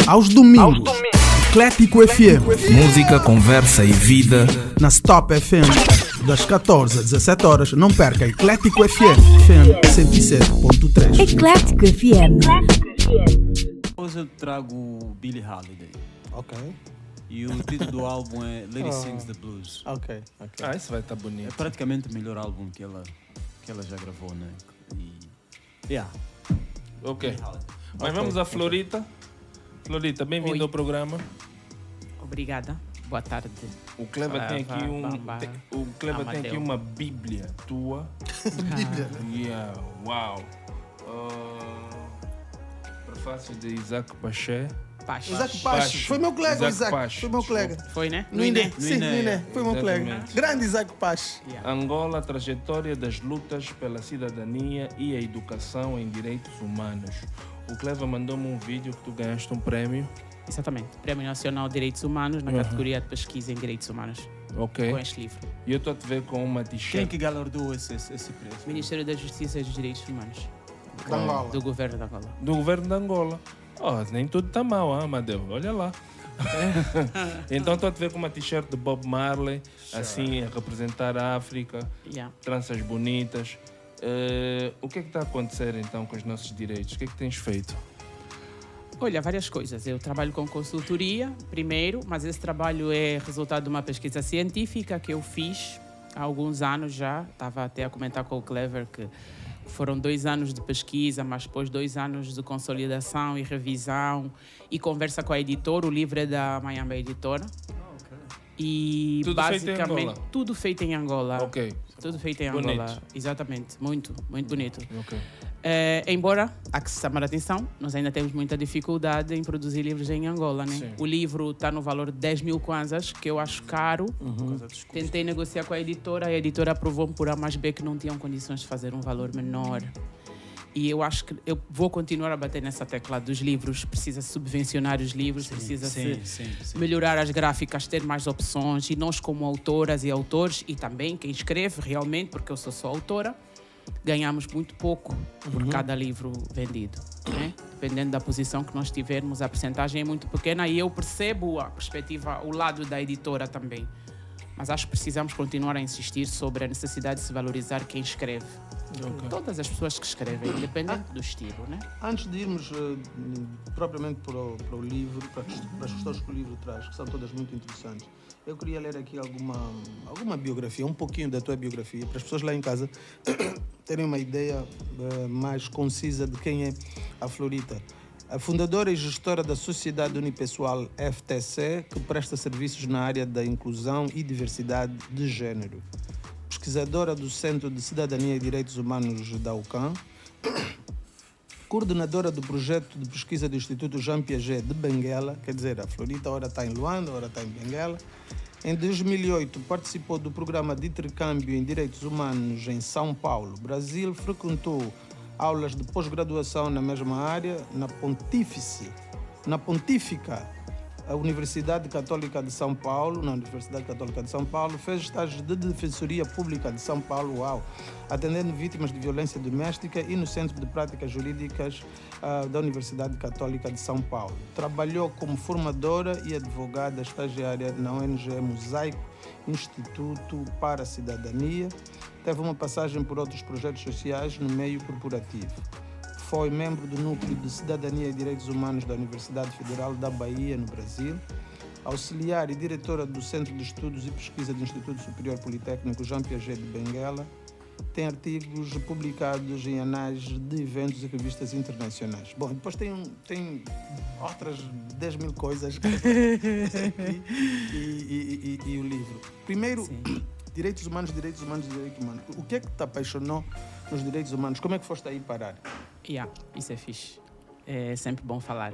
Aos domingos, Eclético FM. Música, conversa e vida. Na Stop FM, das 14 às 17 horas, não perca Eclético FM 107.3. Eclético FM. Hoje eu trago Billie Holiday. Ok. E o título do álbum é Lady Sings the Blues. Ok. Isso vai estar bonito. É praticamente o melhor álbum que ela já gravou, né? Ok. Mas vamos a Florita. Florita, bem-vindo Oi. ao programa. Obrigada. Boa tarde. O Kleber tem aqui tem aqui uma bíblia tua. Bíblia. Uau. Prefácio de Isaac Paché. Pacho. Isaac Pacho. Foi meu colega, Isaac. Pacho. Foi meu colega. Foi, né? No INE. No Sim, INE. no INE. Foi meu colega. Exatamente. Grande Isaac Pacho. Angola, trajetória das lutas pela cidadania e a educação em direitos humanos. O Clever mandou-me um vídeo que tu ganhaste um prémio. Exatamente. Prémio Nacional de Direitos Humanos na categoria de pesquisa em Direitos Humanos. Ok. Com este livro. E eu estou a te ver com uma Quem t-shirt. que galardou esse preço? Ministério da Justiça e dos Direitos Humanos. Da Angola. Do governo da Angola. Do governo de Angola. Nem tudo está mal, Amadeu. Olha lá. Então estou a te ver com uma t-shirt de Bob Marley, assim, a representar a África, Yeah. tranças bonitas. O que é que está a acontecer então com os nossos direitos? O que é que tens feito? Olha, várias coisas. Eu trabalho com consultoria, primeiro, mas esse trabalho é resultado de uma pesquisa científica que eu fiz há alguns anos já. Estava até a comentar com o Clever que foram 2 anos de pesquisa, mas depois 2 anos de consolidação e revisão e conversa com a editora. O livro é da Miami Editora. E Tudo feito em basicamente Angola? tudo feito em Angola. Ok. Tudo feito em Bonito. Angola. Exatamente. Muito, muito bonito. Ok. Embora, há que se chamar a atenção, nós ainda temos muita dificuldade em produzir livros em Angola, né? Sim. O livro está no valor de 10 mil kwanzas, que eu acho caro. Tentei negociar com a editora aprovou-me por A mais B que não tinham condições de fazer um valor menor. E eu acho que eu vou continuar a bater nessa tecla dos livros. Precisa-se subvencionar os livros, precisa-se melhorar as gráficas, ter mais opções. E nós, como autoras e autores, e também quem escreve realmente, porque eu sou só autora, ganhamos muito pouco por cada livro vendido, né? Dependendo da posição que nós tivermos, a percentagem é muito pequena e eu percebo a perspectiva, o lado da editora também. Mas acho que precisamos continuar a insistir sobre a necessidade de se valorizar quem escreve. Todas as pessoas que escrevem, independente do estilo, né? Antes de irmos propriamente para o livro, para as questões que o livro traz, que são todas muito interessantes, eu queria ler aqui alguma biografia, um pouquinho da tua biografia, para as pessoas lá em casa terem uma ideia mais concisa de quem é a Florita. A fundadora e gestora da Sociedade Unipessoal FTC, que presta serviços na área da inclusão e diversidade de género. Pesquisadora do Centro de Cidadania e Direitos Humanos da UCAM. Coordenadora do projeto de pesquisa do Instituto Jean Piaget de Benguela, quer dizer, a Florita ora está em Luanda, ora está em Benguela. Em 2008, participou do programa de intercâmbio em Direitos Humanos em São Paulo, Brasil. Frequentou aulas de pós-graduação na mesma área, na Pontífica a Universidade Católica de São Paulo, fez estágios de Defensoria Pública de São Paulo, atendendo vítimas de violência doméstica e no Centro de Práticas Jurídicas da Universidade Católica de São Paulo. Trabalhou como formadora e advogada estagiária na ONG Mosaico, Instituto para a Cidadania. Teve uma passagem por outros projetos sociais no meio corporativo. Foi membro do Núcleo de Cidadania e Direitos Humanos da Universidade Federal da Bahia, no Brasil. Auxiliar e diretora do Centro de Estudos e Pesquisa do Instituto Superior Politécnico Jean Piaget de Benguela. Tem artigos publicados em anais de eventos e revistas internacionais. Bom, depois tem outras 10 mil coisas e o livro. Primeiro, direitos humanos. O que é que te apaixonou nos direitos humanos? Como é que foste aí parar? Isso é fixe. É sempre bom falar.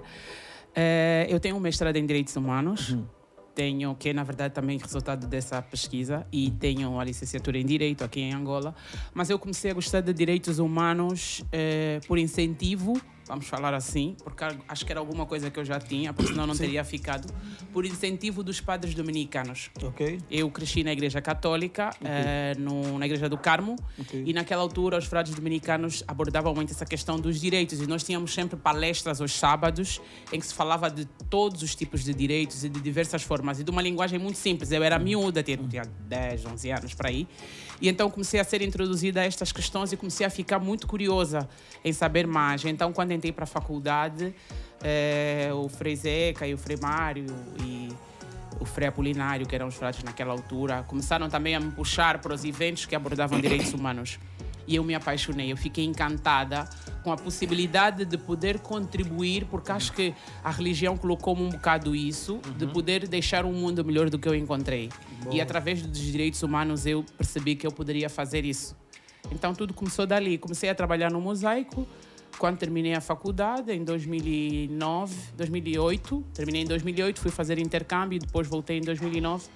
Eu tenho um mestrado em Direitos Humanos, que é, na verdade, também resultado dessa pesquisa, e tenho a licenciatura em Direito aqui em Angola, mas eu comecei a gostar de Direitos Humanos por incentivo vamos falar assim, porque acho que era alguma coisa que eu já tinha, porque senão não teria ficado, por incentivo dos padres dominicanos. Ok. Eu cresci na Igreja Católica, na Igreja do Carmo, e naquela altura os frades dominicanos abordavam muito essa questão dos direitos, e nós tínhamos sempre palestras aos sábados em que se falava de todos os tipos de direitos e de diversas formas, e de uma linguagem muito simples. Eu era miúda, tinha 10, 11 anos para aí, e então comecei a ser introduzida a estas questões e comecei a ficar muito curiosa em saber mais. Então, quando entrei para a faculdade, o Frei Zeca e o Frei Mário e o Frei Apolinário, que eram os frades naquela altura, começaram também a me puxar para os eventos que abordavam direitos humanos. E eu me apaixonei, eu fiquei encantada com a possibilidade de poder contribuir, porque acho que a religião colocou-me um bocado isso, de poder deixar um mundo melhor do que eu encontrei. Boa. E através dos direitos humanos eu percebi que eu poderia fazer isso. Então tudo começou dali. Comecei a trabalhar no Mosaico quando terminei a faculdade, em 2008. Terminei em 2008, fui fazer intercâmbio, depois voltei em 2009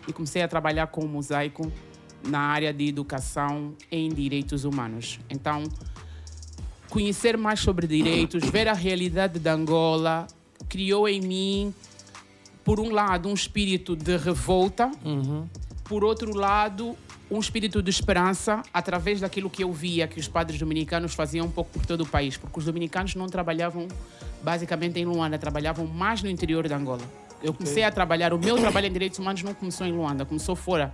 e comecei a trabalhar com o Mosaico na área de educação em direitos humanos. Então, conhecer mais sobre direitos, ver a realidade de Angola, criou em mim, por um lado, um espírito de revolta, por outro lado, um espírito de esperança através daquilo que eu via que os padres dominicanos faziam um pouco por todo o país, porque os dominicanos não trabalhavam basicamente em Luanda, trabalhavam mais no interior de Angola. Eu comecei a trabalhar, o meu trabalho em direitos humanos não começou em Luanda, começou fora.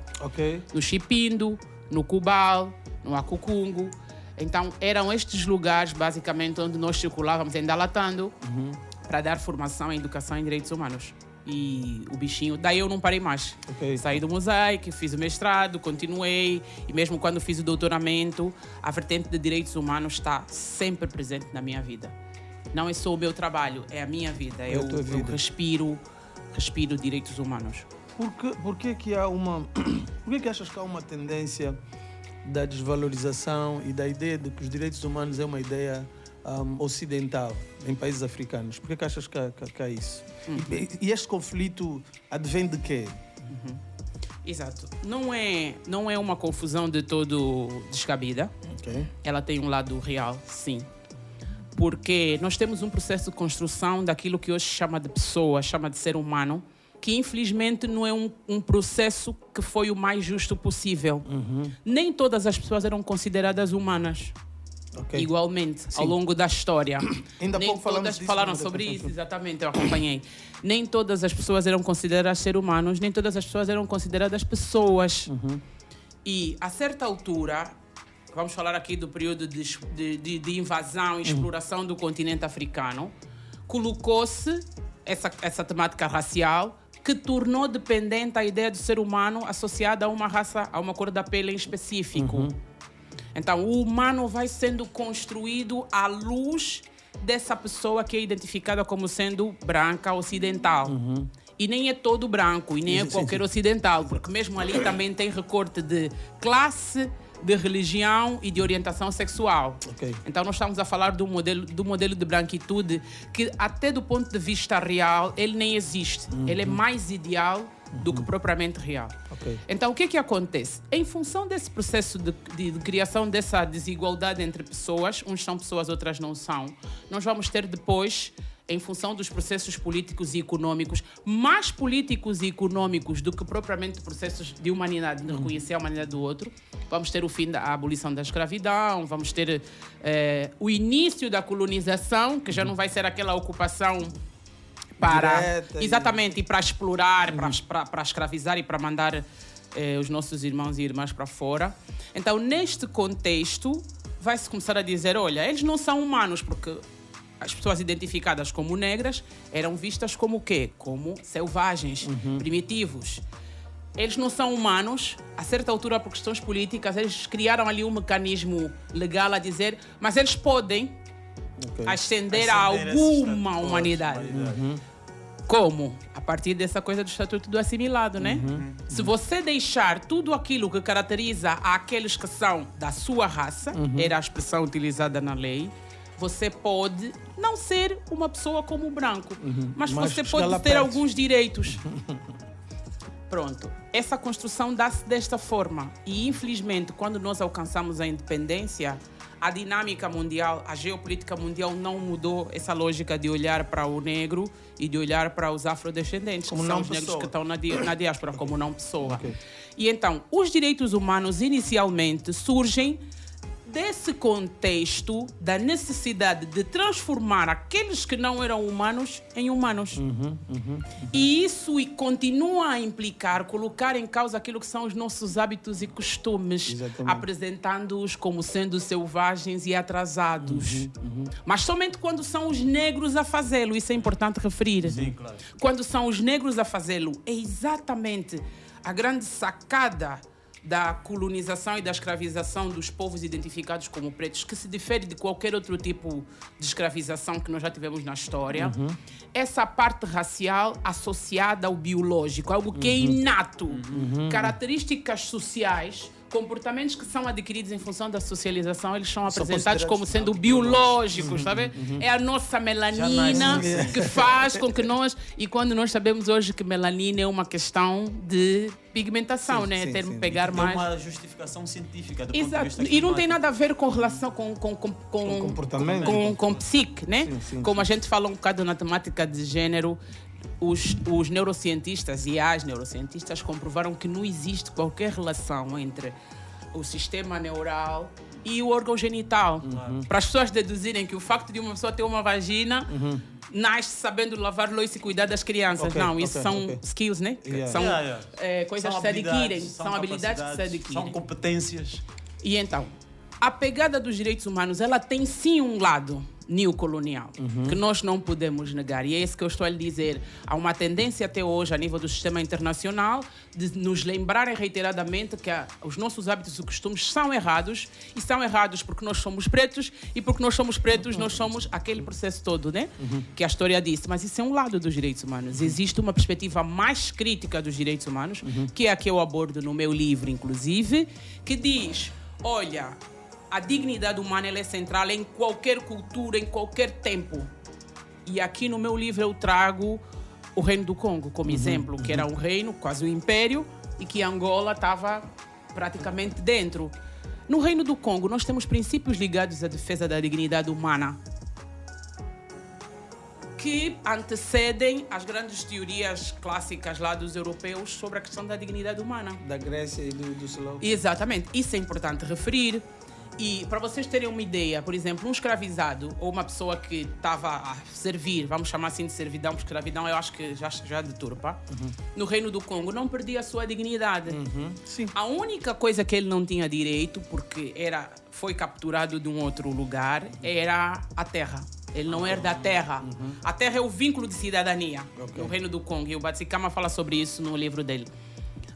No Chipindo, no Cubal, no Akukungu. Então, eram estes lugares, basicamente, onde nós circulávamos endalatando para dar formação em educação em direitos humanos. E o bichinho, daí eu não parei mais. Saí do Mosaico, fiz o mestrado, continuei, e mesmo quando fiz o doutoramento, a vertente de direitos humanos está sempre presente na minha vida. Não é só o meu trabalho, é a minha vida. Eu respiro direitos humanos. Por que que achas que há uma tendência da desvalorização e da ideia de que os direitos humanos é uma ideia ocidental em países africanos? Por que achas que há isso? E este conflito advém de quê? Exato. Não é uma confusão de todo descabida. Ela tem um lado real, sim. Porque nós temos um processo de construção daquilo que hoje chama de pessoa, chama de ser humano, que infelizmente não é um processo que foi o mais justo possível. Nem todas as pessoas eram consideradas humanas. Igualmente, ao longo da história. Ainda nem pouco todas falaram sobre isso, exatamente, eu acompanhei. Nem todas as pessoas eram consideradas seres humanos, nem todas as pessoas eram consideradas pessoas. E, a certa altura, vamos falar aqui do período de invasão e exploração do continente africano, colocou-se essa temática racial que tornou dependente a ideia do ser humano associada a uma raça, a uma cor da pele em específico. Então, o humano vai sendo construído à luz dessa pessoa que é identificada como sendo branca, ocidental. E nem é todo branco, e nem é qualquer ocidental, porque mesmo ali também tem recorte de classe, de religião e de orientação sexual. Então, nós estamos a falar do modelo de branquitude que, até do ponto de vista real, ele nem existe. Ele é mais ideal do que propriamente real. Então, o que acontece? Em função desse processo de criação dessa desigualdade entre pessoas, uns são pessoas, outras não são, nós vamos ter depois, em função dos processos políticos e econômicos, mais políticos e econômicos do que propriamente processos de humanidade, de reconhecer a humanidade do outro. Vamos ter o fim da abolição da escravidão, vamos ter o início da colonização, que já não vai ser aquela ocupação exatamente, e para explorar, para escravizar e para mandar os nossos irmãos e irmãs para fora. Então, neste contexto, vai-se começar a dizer, olha, eles não são humanos, porque as pessoas identificadas como negras eram vistas como o quê? Como selvagens, primitivos. Eles não são humanos. A certa altura, por questões políticas, eles criaram ali um mecanismo legal a dizer, mas eles podem ascender a alguma humanidade. Como? A partir dessa coisa do Estatuto do Assimilado, né? Se você deixar tudo aquilo que caracteriza aqueles que são da sua raça, era a expressão utilizada na lei, você pode não ser uma pessoa como o branco, mas você pode ter alguns direitos. Pronto. Essa construção dá-se desta forma. E, infelizmente, quando nós alcançamos a independência, a dinâmica mundial, a geopolítica mundial não mudou essa lógica de olhar para o negro e de olhar para os afrodescendentes, Como que não são os negros pessoa. que estão na diáspora, como não pessoa. Ok. E então, os direitos humanos inicialmente surgem desse contexto da necessidade de transformar aqueles que não eram humanos em humanos. E isso continua a implicar, colocar em causa aquilo que são os nossos hábitos e costumes, Exatamente. apresentando-os como sendo selvagens e atrasados. Mas somente quando são os negros a fazê-lo, isso é importante referir. Sim, claro. Quando são os negros a fazê-lo, é exatamente a grande sacada da colonização e da escravização dos povos identificados como pretos, que se difere de qualquer outro tipo de escravização que nós já tivemos na história. Essa parte racial associada ao biológico, algo que é inato. Características sociais, comportamentos que são adquiridos em função da socialização, eles são apresentados como sendo biológicos, sabe? É a nossa melanina que faz com que nós... E quando nós sabemos hoje que melanina é uma questão de pigmentação, Sim, né? sim, Termo sim. pegar Tem mais... uma justificação científica do ponto de Exato. vista E não tem climático. nada a ver com relação com comportamento. com psique, né? Sim, Como a gente fala um bocado na temática de gênero, os neurocientistas e as neurocientistas comprovaram que não existe qualquer relação entre o sistema neural e o órgão genital. Para as pessoas deduzirem que o facto de uma pessoa ter uma vagina nasce sabendo lavar louça e cuidar das crianças. Ok, Não, isso ok, são ok. skills, né? Yeah. São coisas São que se adquirem. habilidades, São habilidades que se capacidades, adquirem. São competências. E então, a pegada dos direitos humanos, ela tem sim um lado neocolonial, que nós não podemos negar. E é isso que eu estou a lhe dizer. Há uma tendência até hoje, a nível do sistema internacional, de nos lembrarem reiteradamente que os nossos hábitos e costumes são errados, e são errados porque nós somos pretos, e porque nós somos pretos, nós somos aquele processo todo, né? Que a história disse. Mas isso é um lado dos direitos humanos. Existe uma perspectiva mais crítica dos direitos humanos, que é a que eu abordo no meu livro, inclusive, que diz, olha, a dignidade humana ela é central em qualquer cultura, em qualquer tempo. E aqui no meu livro eu trago o Reino do Congo como exemplo, que era um reino, quase um império, e que Angola estava praticamente dentro. No Reino do Congo nós temos princípios ligados à defesa da dignidade humana que antecedem as grandes teorias clássicas lá dos europeus sobre a questão da dignidade humana. Da Grécia e do Slow. Exatamente, isso é importante referir. E para vocês terem uma ideia, por exemplo, um escravizado ou uma pessoa que estava a servir, vamos chamar assim de servidão, porque escravidão eu acho que já deturpa, no Reino do Congo não perdia a sua dignidade. Sim. A única coisa que ele não tinha direito, porque foi capturado de um outro lugar, era a terra. Ele não era da terra. A terra é o vínculo de cidadania no Reino do Congo. E o Batsikama fala sobre isso no livro dele.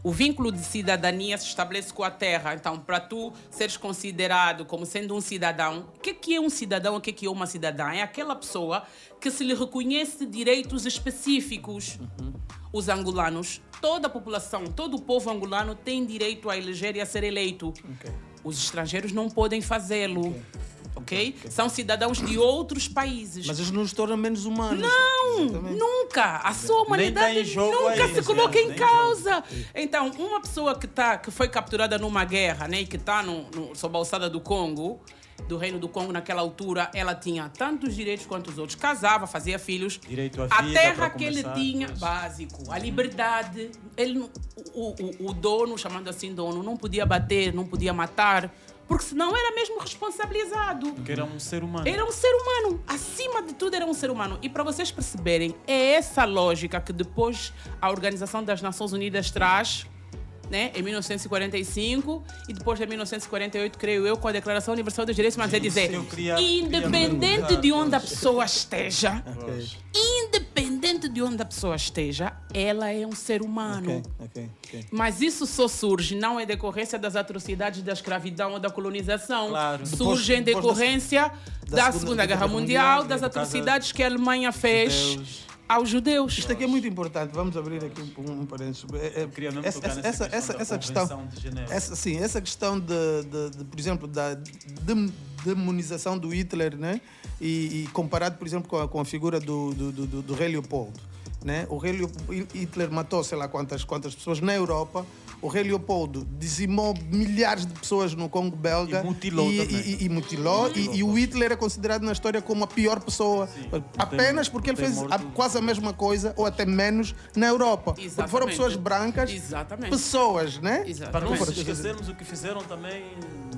O vínculo de cidadania se estabelece com a terra. Então, para tu seres considerado como sendo um cidadão, o que é um cidadão? O que é uma cidadã? É aquela pessoa que se lhe reconhece direitos específicos. Os angolanos, toda a população, todo o povo angolano tem direito a eleger e a ser eleito. Os estrangeiros não podem fazê-lo. Okay? São cidadãos de outros países. Mas isso nos torna menos humanos. Não, nunca. A sua humanidade Nem tá em jogo nunca aí, se coloca em nem em causa. Então, uma pessoa que foi capturada numa guerra, né, e que está sob a alçada do Congo, do Reino do Congo naquela altura, ela tinha tantos direitos quanto os outros. Casava, fazia filhos. Direito à A vida, terra para que ele começar, tinha, pois. básico. A liberdade. O dono, chamando assim dono, não podia bater, não podia matar, porque senão era mesmo responsabilizado. Porque era um ser humano. Era um ser humano. Acima de tudo, era um ser humano. E para vocês perceberem, é essa lógica que depois a Organização das Nações Unidas traz, né, em 1945, e depois de 1948, creio eu, com a Declaração Universal dos Direitos Humanos, é dizer, eu queria independente perguntar, de onde a pois. pessoa esteja, Ok. independente de onde a pessoa esteja, ela é um ser humano. Ok. Mas isso só surge, não em decorrência das atrocidades da escravidão ou da colonização. Claro. Surge em Depois decorrência da Segunda Guerra Mundial, das por causa atrocidades que a Alemanha fez Judeus. aos judeus. Isto aqui é muito importante. Vamos abrir aqui um parênteses. Queria mesmo tocar nessa Essa questão da questão, Convenção de Genebra. essa questão de, por exemplo, da demonização do Hitler, né? E comparado, por exemplo, com a figura do rei Leopoldo. Né? O rei Hitler matou sei lá quantas pessoas na Europa. o rei Leopoldo dizimou milhares de pessoas no Congo belga. E mutilou também. E mutilou. E o Hitler é considerado na história como a pior pessoa. Apenas porque ele fez quase a mesma coisa, ou até menos, na Europa. Porque foram pessoas brancas, pessoas, né? Para não esquecermos o que fizeram também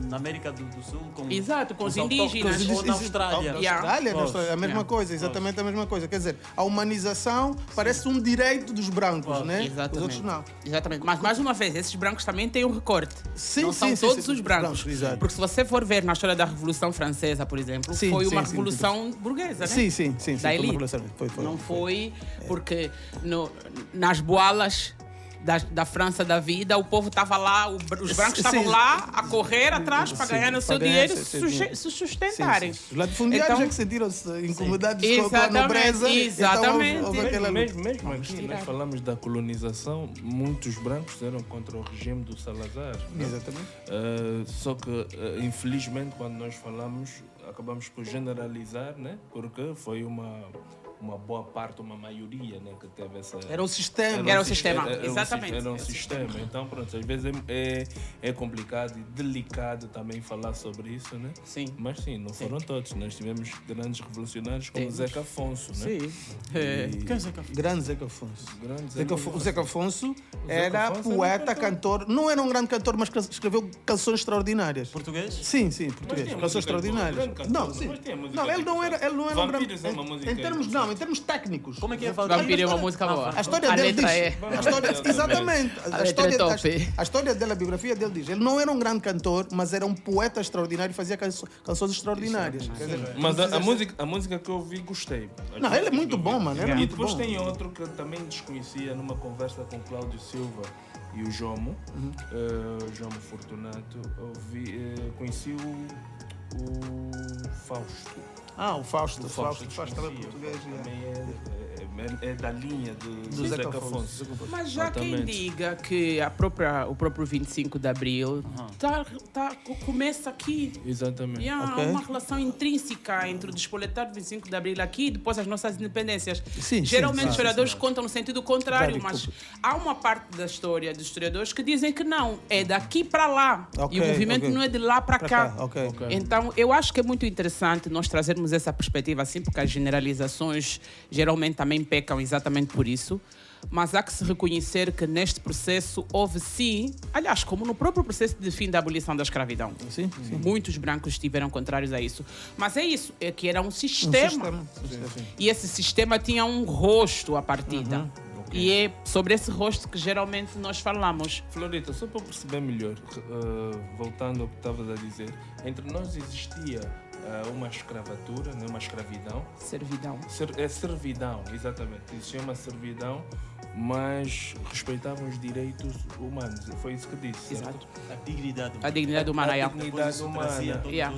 na América do Sul com os indígenas. Ou na Austrália. Na Austrália, a mesma coisa, exatamente a mesma coisa. Quer dizer, a humanização parece um direito dos brancos, né? Exatamente. Os outros não. Exatamente. Mas, mais uma vez, esses brancos também têm um recorte. Sim, não são todos os brancos. Exato. Porque se você for ver na história da Revolução Francesa, por exemplo, foi uma revolução burguesa, né? Sim. Da elite. Não foi porque nas boalas da França da vida, o povo estava lá, os brancos estavam lá a correr atrás para ganhar o seu dinheiro e se sustentarem. Os latifundiários é que sentiram-se incomodados com a nobreza. Exatamente. Mesmo aqui, nós falamos da colonização, muitos brancos eram contra o regime do Salazar. Exatamente. Só que, infelizmente, quando nós falamos, acabamos por generalizar, né? Porque foi uma boa parte, uma maioria, né, que teve essa... Era o sistema. Exatamente. Era um sistema. Então, pronto, às vezes é complicado e delicado também falar sobre isso, né? Sim. Mas sim, não foram todos. Nós tivemos grandes revolucionários como Zeca Afonso, né? Sim. Quem é Zeca Afonso? Grande Zeca Afonso. O Zeca Afonso era poeta, cantor. Não era um grande cantor, mas escreveu canções extraordinárias. Português? Sim, português. Canções extraordinárias. Não, sim. Não, ele não era um grande... Vampiros é uma música... Em termos técnicos. Como é que é? Vampiro é uma música boa. A história dele diz... Exatamente. A A história dele, a biografia dele diz. Ele não era um grande cantor, mas era um poeta extraordinário e fazia canções extraordinárias. Mas a música que eu ouvi, gostei. Não, ele é muito bom, mano. E depois tem outro que eu também desconhecia numa conversa com Cláudio Silva e o Jomo, Jomo Fortunato. Conheci o Fausto. O Fausto também é português. É da linha do Zeca Afonso. Mas já quem diga que o próprio 25 de Abril começa aqui. Exatamente. Há uma relação intrínseca entre o despoletar do 25 de Abril aqui e depois as nossas independências. Geralmente os historiadores contam no sentido contrário, mas há uma parte da história dos historiadores que dizem que não, é daqui para lá. E o movimento não é de lá para cá. Então eu acho que é muito interessante nós trazermos essa perspectiva assim, porque as generalizações geralmente também pecam exatamente por isso, mas há que se reconhecer que neste processo houve sim, aliás, como no próprio processo de fim da abolição da escravidão, muitos brancos estiveram contrários a isso, mas é isso, é que era um sistema. E esse sistema tinha um rosto à partida. E é sobre esse rosto que geralmente nós falamos. Florita, só para perceber melhor, voltando ao que estavas a dizer, entre nós existia uma escravatura, né? Uma escravidão. Servidão. Servidão, exatamente. Existia uma servidão, mas respeitavam os direitos humanos. Foi isso que disse. Exato. A dignidade humana. A dignidade humana. Yeah.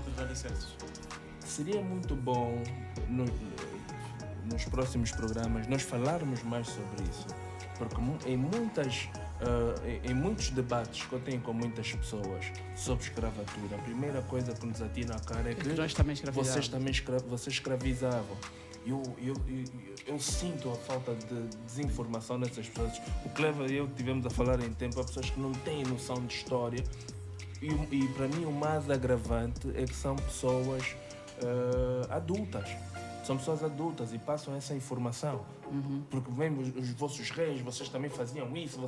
Seria muito bom nos próximos programas nós falarmos mais sobre isso. Porque em muitos debates que eu tenho com muitas pessoas sobre escravatura, a primeira coisa que nos atira à cara é que nós também vocês escravizavam. Eu sinto a falta de desinformação nessas pessoas. O Cleva e eu tivemos a falar em tempo a pessoas que não têm noção de história e para mim o mais agravante é que são pessoas adultas. São pessoas adultas e passam essa informação. Porque vem os vossos reis, vocês também faziam isso.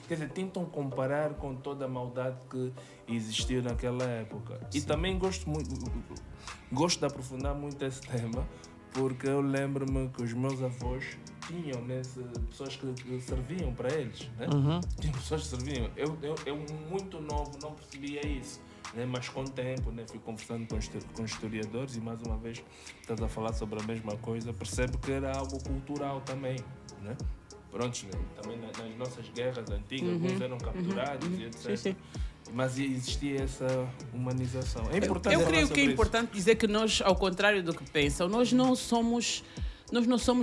Quer dizer, tentam comparar com toda a maldade que existiu naquela época. Sim. E também gosto de aprofundar muito esse tema, porque eu lembro-me que os meus avós tinham pessoas que serviam para eles. Né? Tinham pessoas que serviam. Eu muito novo, não percebia isso. Né? Mas com o tempo, né? Fui conversando com historiadores e mais uma vez estás a falar sobre a mesma coisa, percebo que era algo cultural também, né? Prontos, né? Também nas nossas guerras antigas, alguns eram capturados e etc. Sim. Mas existia essa humanização. É importante eu creio que é importante dizer que nós, ao contrário do que pensam, nós não somos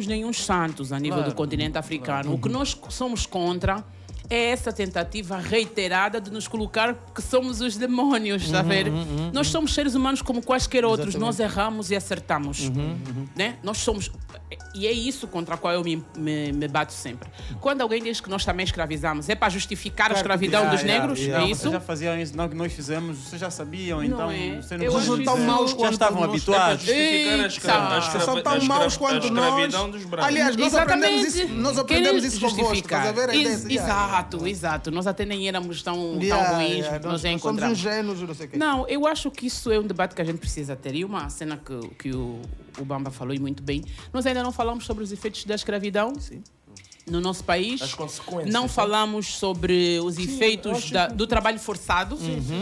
nenhum santos a nível do continente africano. O que nós somos contra é essa tentativa reiterada de nos colocar que somos os demónios, está a ver? Nós somos seres humanos como quaisquer outros, Exatamente. nós erramos e acertamos, né? Nós somos... E é isso contra o qual eu me bato sempre. Quando alguém diz que nós também escravizamos, é para justificar a escravidão dos negros? É isso? Vocês já faziam isso, não que nós fizemos, vocês já sabiam, então... é. Vocês Eu não acho precisam isso- dizer. maus Já quanto estavam nós. habituados. São tão maus quanto nós. escravidão dos brancos. Aliás, nós aprendemos isso, Querem isso convosco. Estás a ver a ideia? Exato. Nós até nem éramos tão ruins, Nós nos somos encontramos. ingênuos, não sei o quê. Não, eu acho que isso é um debate que a gente precisa ter. E uma cena que o Bamba falou e muito bem. Nós ainda não falamos sobre os efeitos da escravidão no nosso país. As consequências. Não falamos sobre os efeitos do trabalho forçado,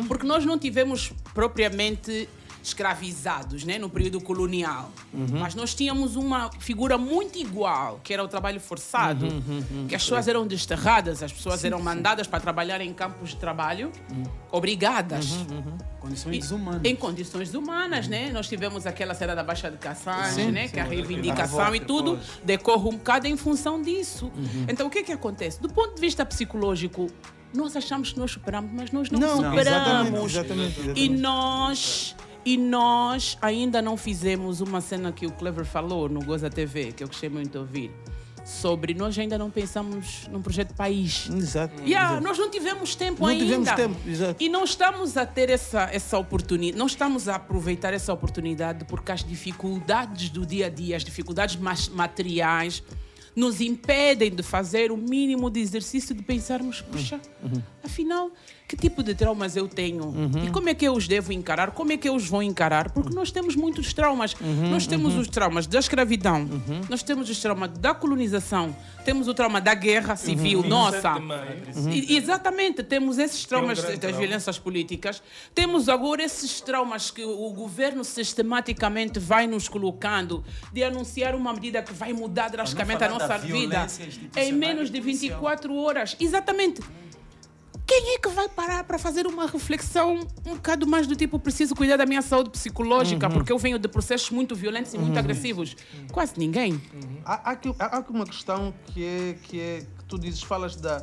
porque nós não tivemos propriamente escravizados, né, no período colonial. Mas nós tínhamos uma figura muito igual, que era o trabalho forçado, que as pessoas eram desterradas, as pessoas eram mandadas para trabalhar em campos de trabalho, obrigadas. Condições desumanas. Em condições humanas, né? Nós tivemos aquela cena da Baixa de Cassange, né? Que a reivindicação e tudo decorre um bocado em função disso. Então, o que é que acontece? Do ponto de vista psicológico, nós achamos que nós superamos, mas nós não superamos. Exatamente. E nós ainda não fizemos uma cena que o Clever falou no Goza TV, que eu gostei muito de ouvir, sobre nós ainda não pensamos num projeto país. Exato. Nós não tivemos tempo Não ainda. tivemos tempo, exato. E não estamos a ter essa oportunidade, não estamos a aproveitar essa oportunidade porque as dificuldades do dia a dia, as dificuldades materiais, nos impedem de fazer o mínimo de exercício de pensarmos, puxa, afinal, que tipo de traumas eu tenho? E como é que eu os devo encarar? Como é que eu os vou encarar? Porque nós temos muitos traumas. Nós temos os traumas da escravidão, nós temos os traumas da colonização, temos o trauma da guerra civil, nossa. Exatamente, temos esses traumas das violências políticas. Temos agora esses traumas que o governo sistematicamente vai nos colocando de anunciar uma medida que vai mudar drasticamente a nossa vida em menos de 24 horas. Exatamente. Quem é que vai parar para fazer uma reflexão um bocado mais do tipo, preciso cuidar da minha saúde psicológica porque eu venho de processos muito violentos e muito agressivos? Quase ninguém. Há aqui uma questão que tu dizes, falas da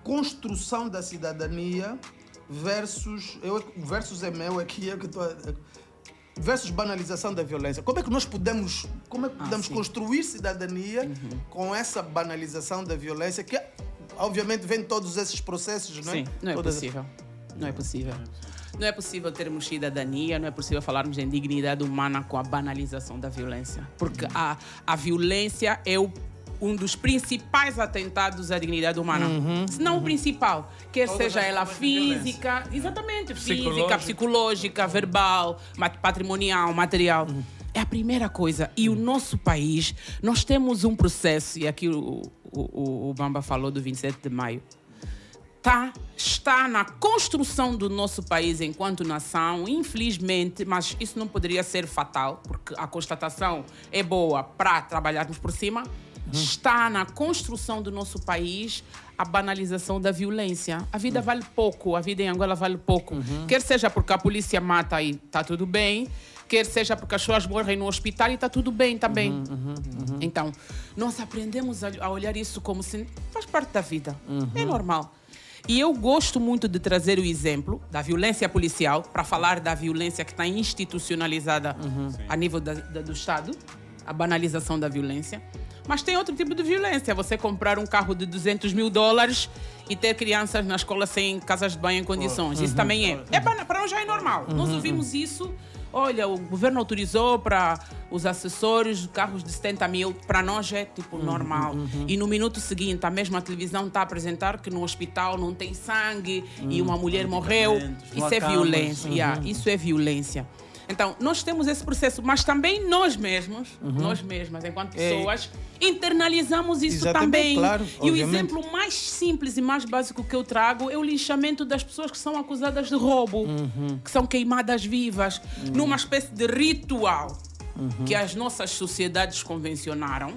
construção da cidadania versus é meu aqui, versus banalização da violência. Como é que nós podemos construir cidadania com essa banalização da violência que obviamente vem todos esses processos, não é? Sim, não é possível. Não é possível. Não é possível termos cidadania, não é possível falarmos em dignidade humana com a banalização da violência. Porque a violência é um dos principais atentados à dignidade humana. Se não o principal. Quer seja ela física, exatamente, física, psicológica, verbal, patrimonial, material. É a primeira coisa. E o nosso país, nós temos um processo, e aqui o Bamba falou do 27 de maio, está na construção do nosso país enquanto nação, infelizmente, mas isso não poderia ser fatal, porque a constatação é boa para trabalharmos por cima, está na construção do nosso país a banalização da violência. A vida vale pouco, a vida em Angola vale pouco. Quer seja porque a polícia mata e está tudo bem, quer seja porque as pessoas morrem no hospital e está tudo bem também. Então, nós aprendemos a olhar isso como se faz parte da vida. É normal. E eu gosto muito de trazer o exemplo da violência policial para falar da violência que está institucionalizada a nível do Estado, a banalização da violência. Mas tem outro tipo de violência. Você comprar um carro de $200 mil e ter crianças na escola sem casas de banho em condições. Isso também é. Para nós já é normal. Nós ouvimos isso. Olha, o governo autorizou para os assessores carros de 70 mil. Para nós é tipo normal. E no minuto seguinte, a mesma televisão está a apresentar que no hospital não tem sangue e uma mulher morreu. Isso é violência. Isso é violência. Então, nós temos esse processo, mas também nós mesmos, nós mesmas, enquanto pessoas, internalizamos isso também. Claro, e o exemplo mais simples e mais básico que eu trago é o linchamento das pessoas que são acusadas de roubo, que são queimadas vivas, numa espécie de ritual que as nossas sociedades convencionaram.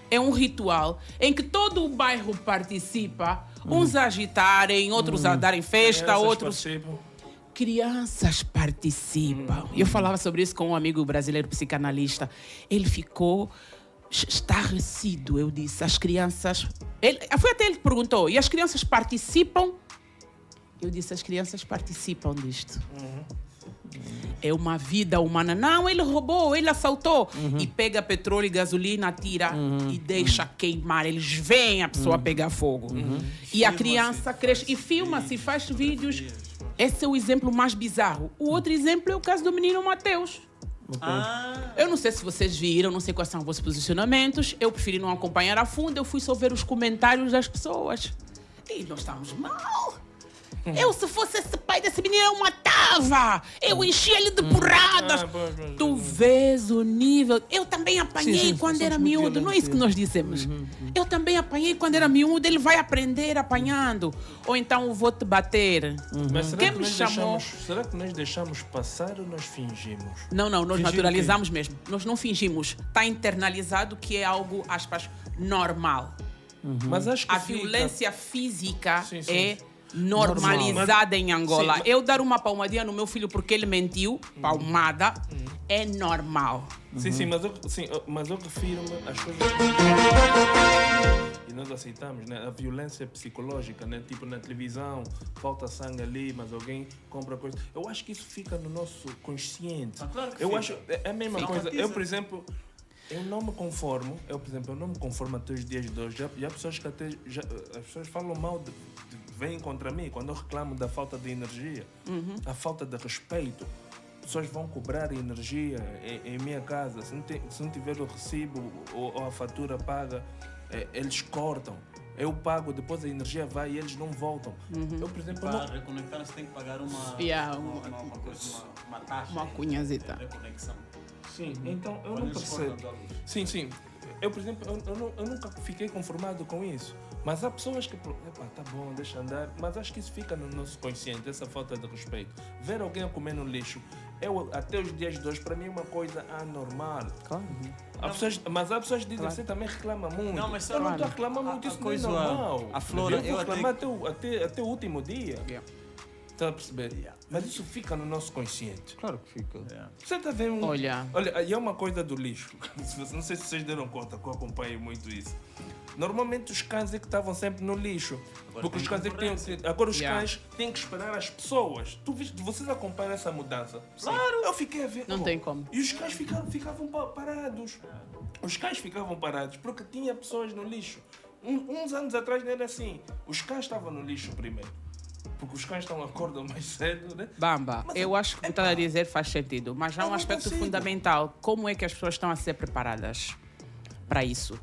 É um ritual em que todo o bairro participa, uns a agitarem, outros a darem festa, outros... Crianças participam. Eu falava sobre isso com um amigo brasileiro psicanalista. Ele ficou estarrecido. Eu disse, as crianças Foi até ele que perguntou, e as crianças participam? Eu disse, as crianças participam disto. É uma vida humana. Não, ele roubou, ele assaltou. E pega petróleo e gasolina, tira e deixa queimar. Eles veem a pessoa pegar fogo. E a criança cresce e filma-se, faz vídeos. Esse é o exemplo mais bizarro. O outro exemplo é o caso do menino Mateus. Eu não sei se vocês viram, não sei quais são os vossos posicionamentos. Eu preferi não acompanhar a fundo. Eu fui só ver os comentários das pessoas. E nós estamos mal. Eu, se fosse esse pai desse menino, eu matava. Eu enchia ele de porradas. Tu vês o nível. Eu também apanhei quando era miúdo. Não é isso que nós dissemos. Eu também apanhei quando era miúdo. Ele vai aprender apanhando. Ou então eu vou te bater. Mas será Quem que me chamou? Será que nós deixamos passar ou nós fingimos? Não, nós Fingir naturalizamos mesmo. Nós não fingimos. Está internalizado que é algo, aspas, normal. Mas acho que A fica... violência física Sim. é normalizada em Angola. Sim, Eu dar uma palmadinha no meu filho porque ele mentiu, palmada, é normal. Sim, mas eu refiro-me às coisas e nós aceitamos, né? A violência psicológica, né? Tipo na televisão, falta sangue ali, mas alguém compra coisa. Eu acho que isso fica no nosso consciente. Claro que eu fica. acho é a mesma coisa. Eu, por exemplo, eu não me conformo. Eu não me conformo até os dias de hoje. Já há pessoas que até as pessoas falam mal vêm contra mim quando eu reclamo da falta de energia, a falta de respeito. Pessoas vão cobrar energia em minha casa. Se não tiver o recibo ou a fatura paga, eles cortam. Eu pago, depois a energia vai e eles não voltam. Eu, por exemplo, Para reconectar, você tem que pagar uma taxa. Uma cunhazita. De reconexão. Sim, então eu Quando não eles percebo. cortam da luz. Sim. Eu, por exemplo, eu nunca fiquei conformado com isso. Mas há pessoas que, tá bom, deixa andar. Mas acho que isso fica no nosso consciente, essa falta de respeito. Ver alguém a comer no lixo, até os dias de hoje, para mim é uma coisa anormal. Claro. Mas há pessoas que dizem, você também reclama muito. Não, mas eu não estou a claro. reclamar muito, A isso coisa- não é normal. a Flora, eu eu vou até- reclamar até o último dia. Yeah. Está a perceber? Mas isso fica no nosso consciente. Claro que fica. Você está vendo? Olha. E é uma coisa do lixo. Não sei se vocês deram conta, que eu acompanho muito isso. Normalmente os cães é que estavam sempre no lixo. Porque os cães é que tinham. Agora os cães têm que esperar as pessoas. Vocês acompanham essa mudança? Claro! Eu fiquei a ver. Não tem como. E os cães ficavam parados. Os cães ficavam parados porque tinha pessoas no lixo. Uns anos atrás não era assim. Os cães estavam no lixo primeiro. Porque os cães acordam mais cedo, né? Bamba, eu acho que o que está a dizer faz sentido, mas há Eu um não aspecto consigo. fundamental. Como é que as pessoas estão a ser preparadas para isso?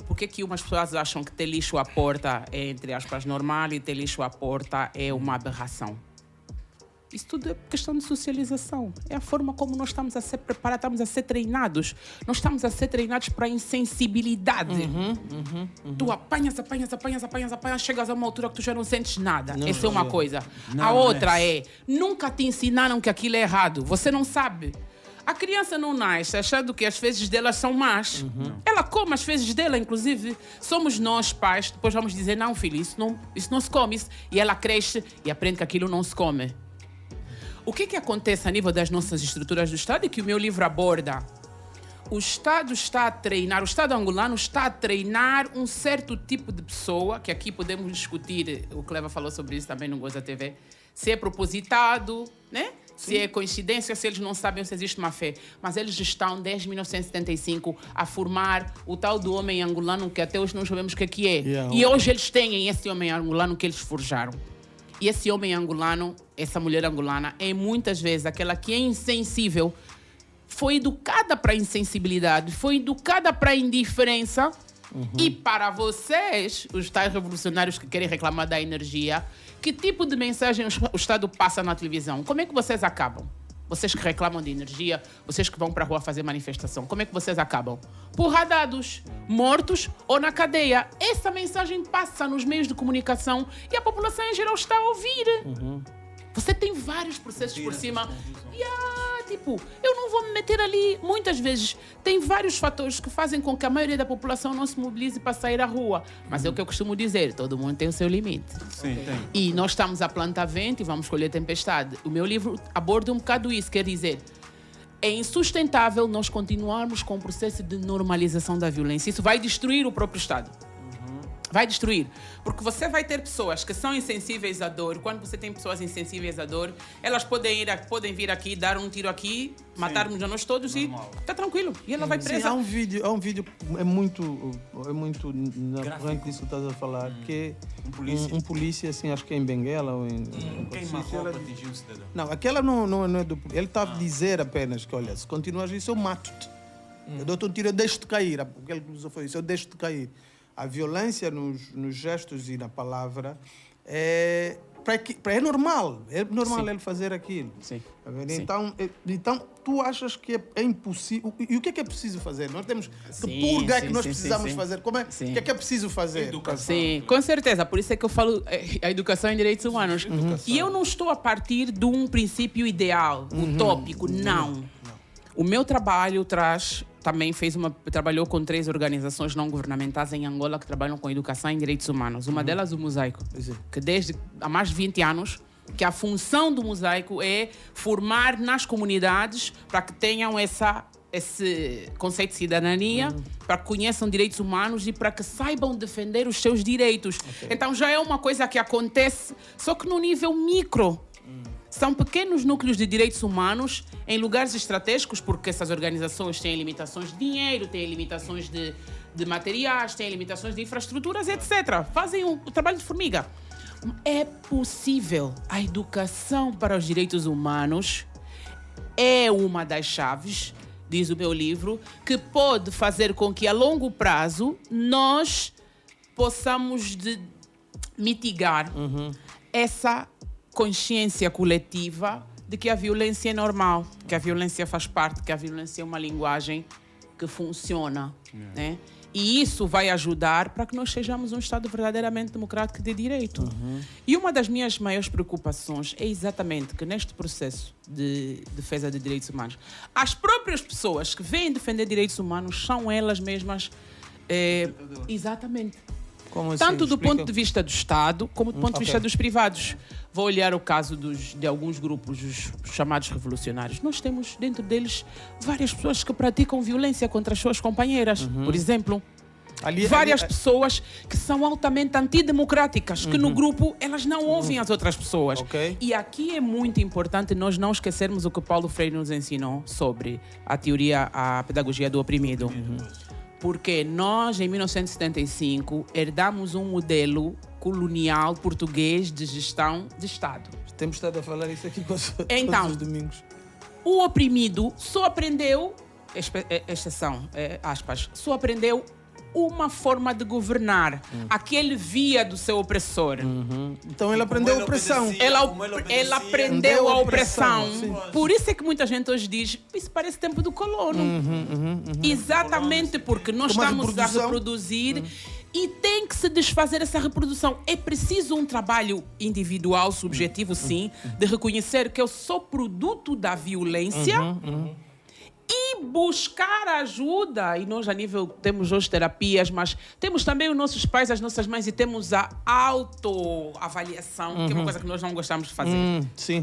Por que umas pessoas acham que ter lixo à porta é, entre aspas, normal e ter lixo à porta é uma aberração? Isso tudo é questão de socialização. É a forma como nós estamos a ser preparados, estamos a ser treinados. Nós estamos a ser treinados para a insensibilidade. Tu apanhas, chegas a uma altura que tu já não sentes nada. Essa é uma coisa. A outra é, nunca te ensinaram que aquilo é errado. Você não sabe. A criança não nasce achando que as fezes delas são más. Ela come as fezes dela, inclusive. Somos nós, pais, depois vamos dizer, não, filho, isso não se come. E ela cresce e aprende que aquilo não se come. O que acontece a nível das nossas estruturas do Estado é que o meu livro aborda. O Estado está a treinar, o Estado angolano está a treinar um certo tipo de pessoa, que aqui podemos discutir, o Cleva falou sobre isso também no Goza TV, se é propositado, né? Se é coincidência, se eles não sabem se existe má fé. Mas eles estão, desde 1975, a formar o tal do homem angolano, que até hoje não sabemos o que é. E hoje eles têm esse homem angolano que eles forjaram. E esse homem angolano, essa mulher angolana, é muitas vezes aquela que é insensível, foi educada para a insensibilidade, foi educada para a indiferença. E para vocês, os tais revolucionários que querem reclamar da energia, que tipo de mensagem o Estado passa na televisão? Como é que vocês acabam? Vocês que reclamam de energia, vocês que vão para a rua fazer manifestação, como é que vocês acabam? Porradados, mortos ou na cadeia. Essa mensagem passa nos meios de comunicação e a população em geral está a ouvir. Você tem vários processos por cima. Eu não vou me meter ali. Muitas vezes tem vários fatores que fazem com que a maioria da população não se mobilize para sair à rua. Mas é o que eu costumo dizer, todo mundo tem o seu limite. Sim, tem. E nós estamos a plantar vento e vamos colher tempestade. O meu livro aborda um bocado isso, quer dizer, é insustentável nós continuarmos com o processo de normalização da violência. Isso vai destruir o próprio Estado. Vai destruir. Porque você vai ter pessoas que são insensíveis à dor. Quando você tem pessoas insensíveis à dor, elas podem vir aqui, dar um tiro aqui, matar-nos a nós todos normal. E está tranquilo. E ela vai presa. Sim, há um vídeo é muito na corrente disso que estás a falar, que é um polícia, assim, acho que é em Benguela ou em... Queima a roupa, atingiu o cidadão. Não, aquela não é do... Ele estava a dizer apenas que, olha, se continuas isso, eu mato-te. Eu dou-te um tiro, eu deixo-te cair. O que ele usou foi isso, eu deixo-te cair. A violência nos gestos e na palavra é normal. É normal Sim. ele fazer aquilo. Sim. Então, tu achas que é impossível... E o que é preciso fazer? Nós temos... Sim, que purga é que sim, nós sim, precisamos sim. fazer? O que é preciso fazer? Educação. Sim, com certeza. Por isso é que eu falo a educação em direitos humanos. E eu não estou a partir de um princípio ideal, utópico, não. O meu trabalho trabalhou com 3 organizações não governamentais em Angola que trabalham com educação em direitos humanos. Uma delas, o Mosaico, que desde há mais de 20 anos, que a função do Mosaico é formar nas comunidades para que tenham esse conceito de cidadania, para que conheçam direitos humanos e para que saibam defender os seus direitos. Okay. Então já é uma coisa que acontece, só que no nível micro. São pequenos núcleos de direitos humanos em lugares estratégicos, porque essas organizações têm limitações de dinheiro, têm limitações de materiais, têm limitações de infraestruturas, etc. Fazem o trabalho de formiga. É possível. A educação para os direitos humanos é uma das chaves, diz o meu livro, que pode fazer com que a longo prazo nós possamos mitigar essa consciência coletiva de que a violência é normal, que a violência faz parte, que a violência é uma linguagem que funciona, né? E isso vai ajudar para que nós sejamos um Estado verdadeiramente democrático de direito. E uma das minhas maiores preocupações é exatamente que neste processo de defesa de direitos humanos, as próprias pessoas que vêm defender direitos humanos são elas mesmas... exatamente. Como assim? Tanto do Explica. ponto de vista do Estado, como do ponto de vista dos privados. Vou olhar o caso de alguns grupos, os chamados revolucionários. Nós temos dentro deles várias pessoas que praticam violência contra as suas companheiras. Por exemplo, várias pessoas que são altamente antidemocráticas, que no grupo elas não ouvem as outras pessoas. Okay. E aqui é muito importante nós não esquecermos o que Paulo Freire nos ensinou sobre a pedagogia do oprimido. Porque nós, em 1975, herdamos um modelo colonial português de gestão de Estado. Temos estado a falar isso aqui todos os domingos. O oprimido só aprendeu, exceção, aspas, só aprendeu uma forma de governar. Aquele via do seu opressor. Então ele aprendeu a opressão. Ela aprendeu a opressão. Sim. Por isso é que muita gente hoje diz, isso parece tempo do colono. Exatamente porque nós estamos a reproduzir e tem que se desfazer essa reprodução. É preciso um trabalho individual, subjetivo, sim, de reconhecer que eu sou produto da violência e buscar ajuda. E nós, a nível, temos hoje terapias, mas temos também os nossos pais, as nossas mães, e temos a autoavaliação, que é uma coisa que nós não gostamos de fazer.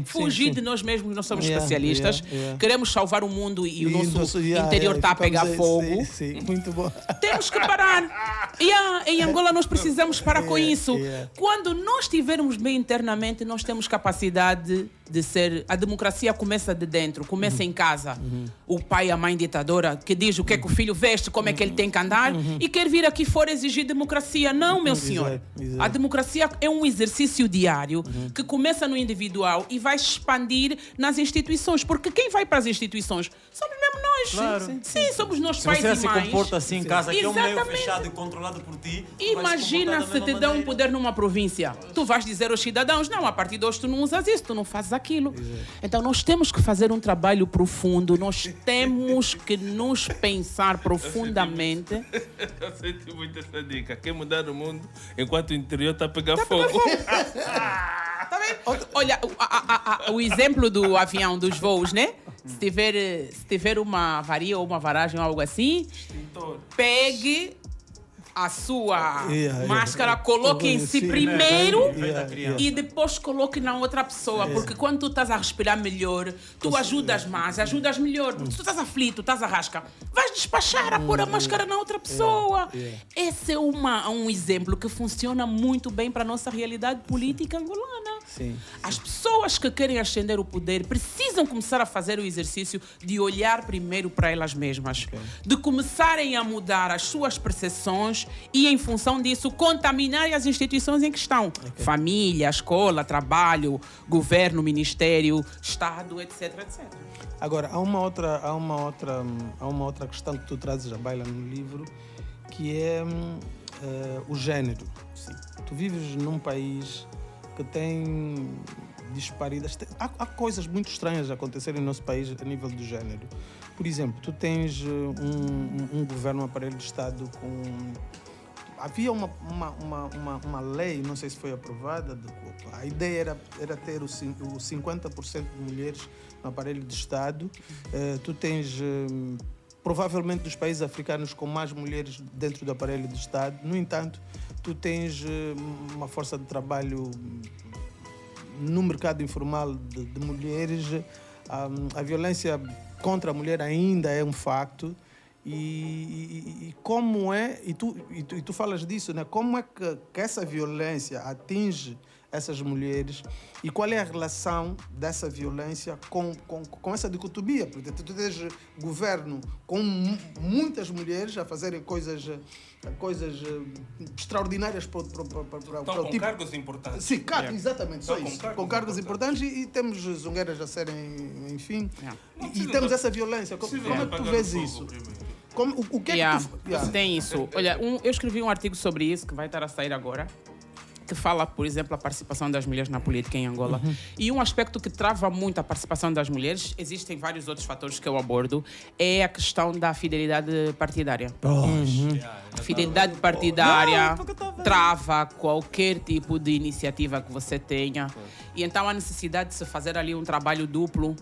Fugir de nós mesmos, nós somos especialistas. Queremos salvar o mundo e o nosso interior está a pegar fogo. Sim, muito bom. Temos que parar. Em Angola nós precisamos parar com isso. Quando nós estivermos bem internamente, nós temos capacidade de ser... A democracia começa de dentro, começa em casa. O pai e a mãe ditadora que diz o que é que o filho veste, como é que ele tem que andar e quer vir aqui fora exigir democracia. Não, meu senhor. Exato. A democracia é um exercício diário que começa no individual e vai se expandir nas instituições. Porque quem vai para as instituições somos mesmo nós. Claro. Sim, somos nós, Se pais você e se mães. comporta assim em casa, que é um meio Exatamente. fechado e controlado por ti, Imagina se te dão um poder numa província. Tu vais dizer aos cidadãos, não, a partir de hoje tu não usas isso, tu não fazes aquilo. Então nós temos que fazer um trabalho profundo, nós temos que nos pensar profundamente. Eu senti muito essa dica. Quer mudar o mundo enquanto o interior está a pegar fogo. Tá bem? Olha, o exemplo do avião, dos voos, né? Se tiver uma avaria ou uma varagem ou algo assim, pegue, a sua máscara, coloque em si primeiro e depois coloque na outra pessoa. Porque quando tu estás a respirar melhor, tu ajudas mais, ajudas melhor. Porque se tu estás aflito, estás a rasca, vais despachar a pôr a máscara na outra pessoa. Esse é um exemplo que funciona muito bem para a nossa realidade política angolana. Sim. As pessoas que querem ascender o poder precisam começar a fazer o exercício de olhar primeiro para elas mesmas, de começarem a mudar as suas percepções e, em função disso, contaminar as instituições em questão. Família, escola, trabalho, governo, ministério, Estado, etc, etc. Agora, há uma outra questão que tu trazes à baila no livro, que é o género. Sim. Tu vives num país que tem disparidades. Há coisas muito estranhas a acontecerem no nosso país a nível do género. Por exemplo, tu tens um governo, um aparelho de Estado com... Havia uma lei, não sei se foi aprovada, a ideia era ter o 50% de mulheres no aparelho de Estado. Tu tens... provavelmente dos países africanos com mais mulheres dentro do aparelho de Estado. No entanto, tu tens uma força de trabalho no mercado informal de mulheres. A violência contra a mulher ainda é um facto. E como é, e tu falas disso, né? Como é que essa violência atinge essas mulheres e qual é a relação dessa violência com essa dicotomia? Porque tu tens governo com muitas mulheres a fazerem coisas extraordinárias para o tipo... cargos importantes. Sim, exatamente, só isso. Com cargos importantes e temos zungueiras a serem, enfim, e temos essa violência. Como é que tu vês isso? O que é que tu... Tem isso. Olha, eu escrevi um artigo sobre isso que vai estar a sair agora, que fala, por exemplo, a participação das mulheres na política em Angola. E um aspecto que trava muito a participação das mulheres, existem vários outros fatores que eu abordo, é a questão da fidelidade partidária. A fidelidade partidária trava qualquer tipo de iniciativa que você tenha. E então a necessidade de se fazer ali um trabalho duplo,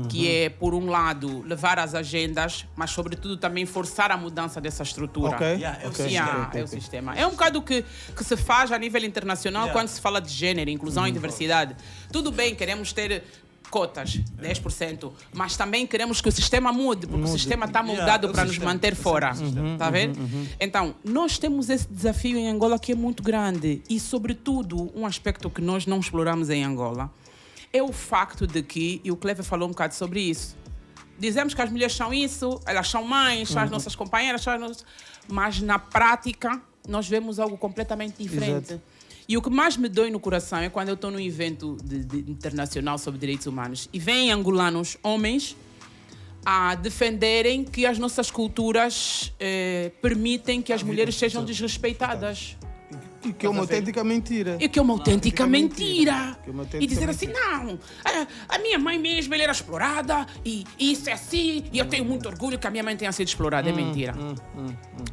que é, por um lado, levar as agendas, mas, sobretudo, também forçar a mudança dessa estrutura. É o sistema. É um bocado que se faz a nível internacional quando se fala de gênero, inclusão e diversidade. Tudo bem, queremos ter cotas, 10%, mas também queremos que o sistema mude, porque o sistema está moldado para nos manter fora. Está a ver? Então, nós temos esse desafio em Angola que é muito grande e, sobretudo, um aspecto que nós não exploramos em Angola é o facto de que, e o Clever falou um bocado sobre isso, dizemos que as mulheres são isso, elas são mães, são as nossas companheiras, mas na prática nós vemos algo completamente diferente. Exato. E o que mais me dói no coração é quando eu estou num evento internacional sobre direitos humanos e vêm angolanos, homens, a defenderem que as nossas culturas permitem que as mulheres sejam desrespeitadas. E que é uma autêntica mentira. E que é uma autêntica mentira. E dizer assim, não, a minha mãe mesmo ela era explorada e isso é assim, e eu tenho muito orgulho que a minha mãe tenha sido explorada. É mentira.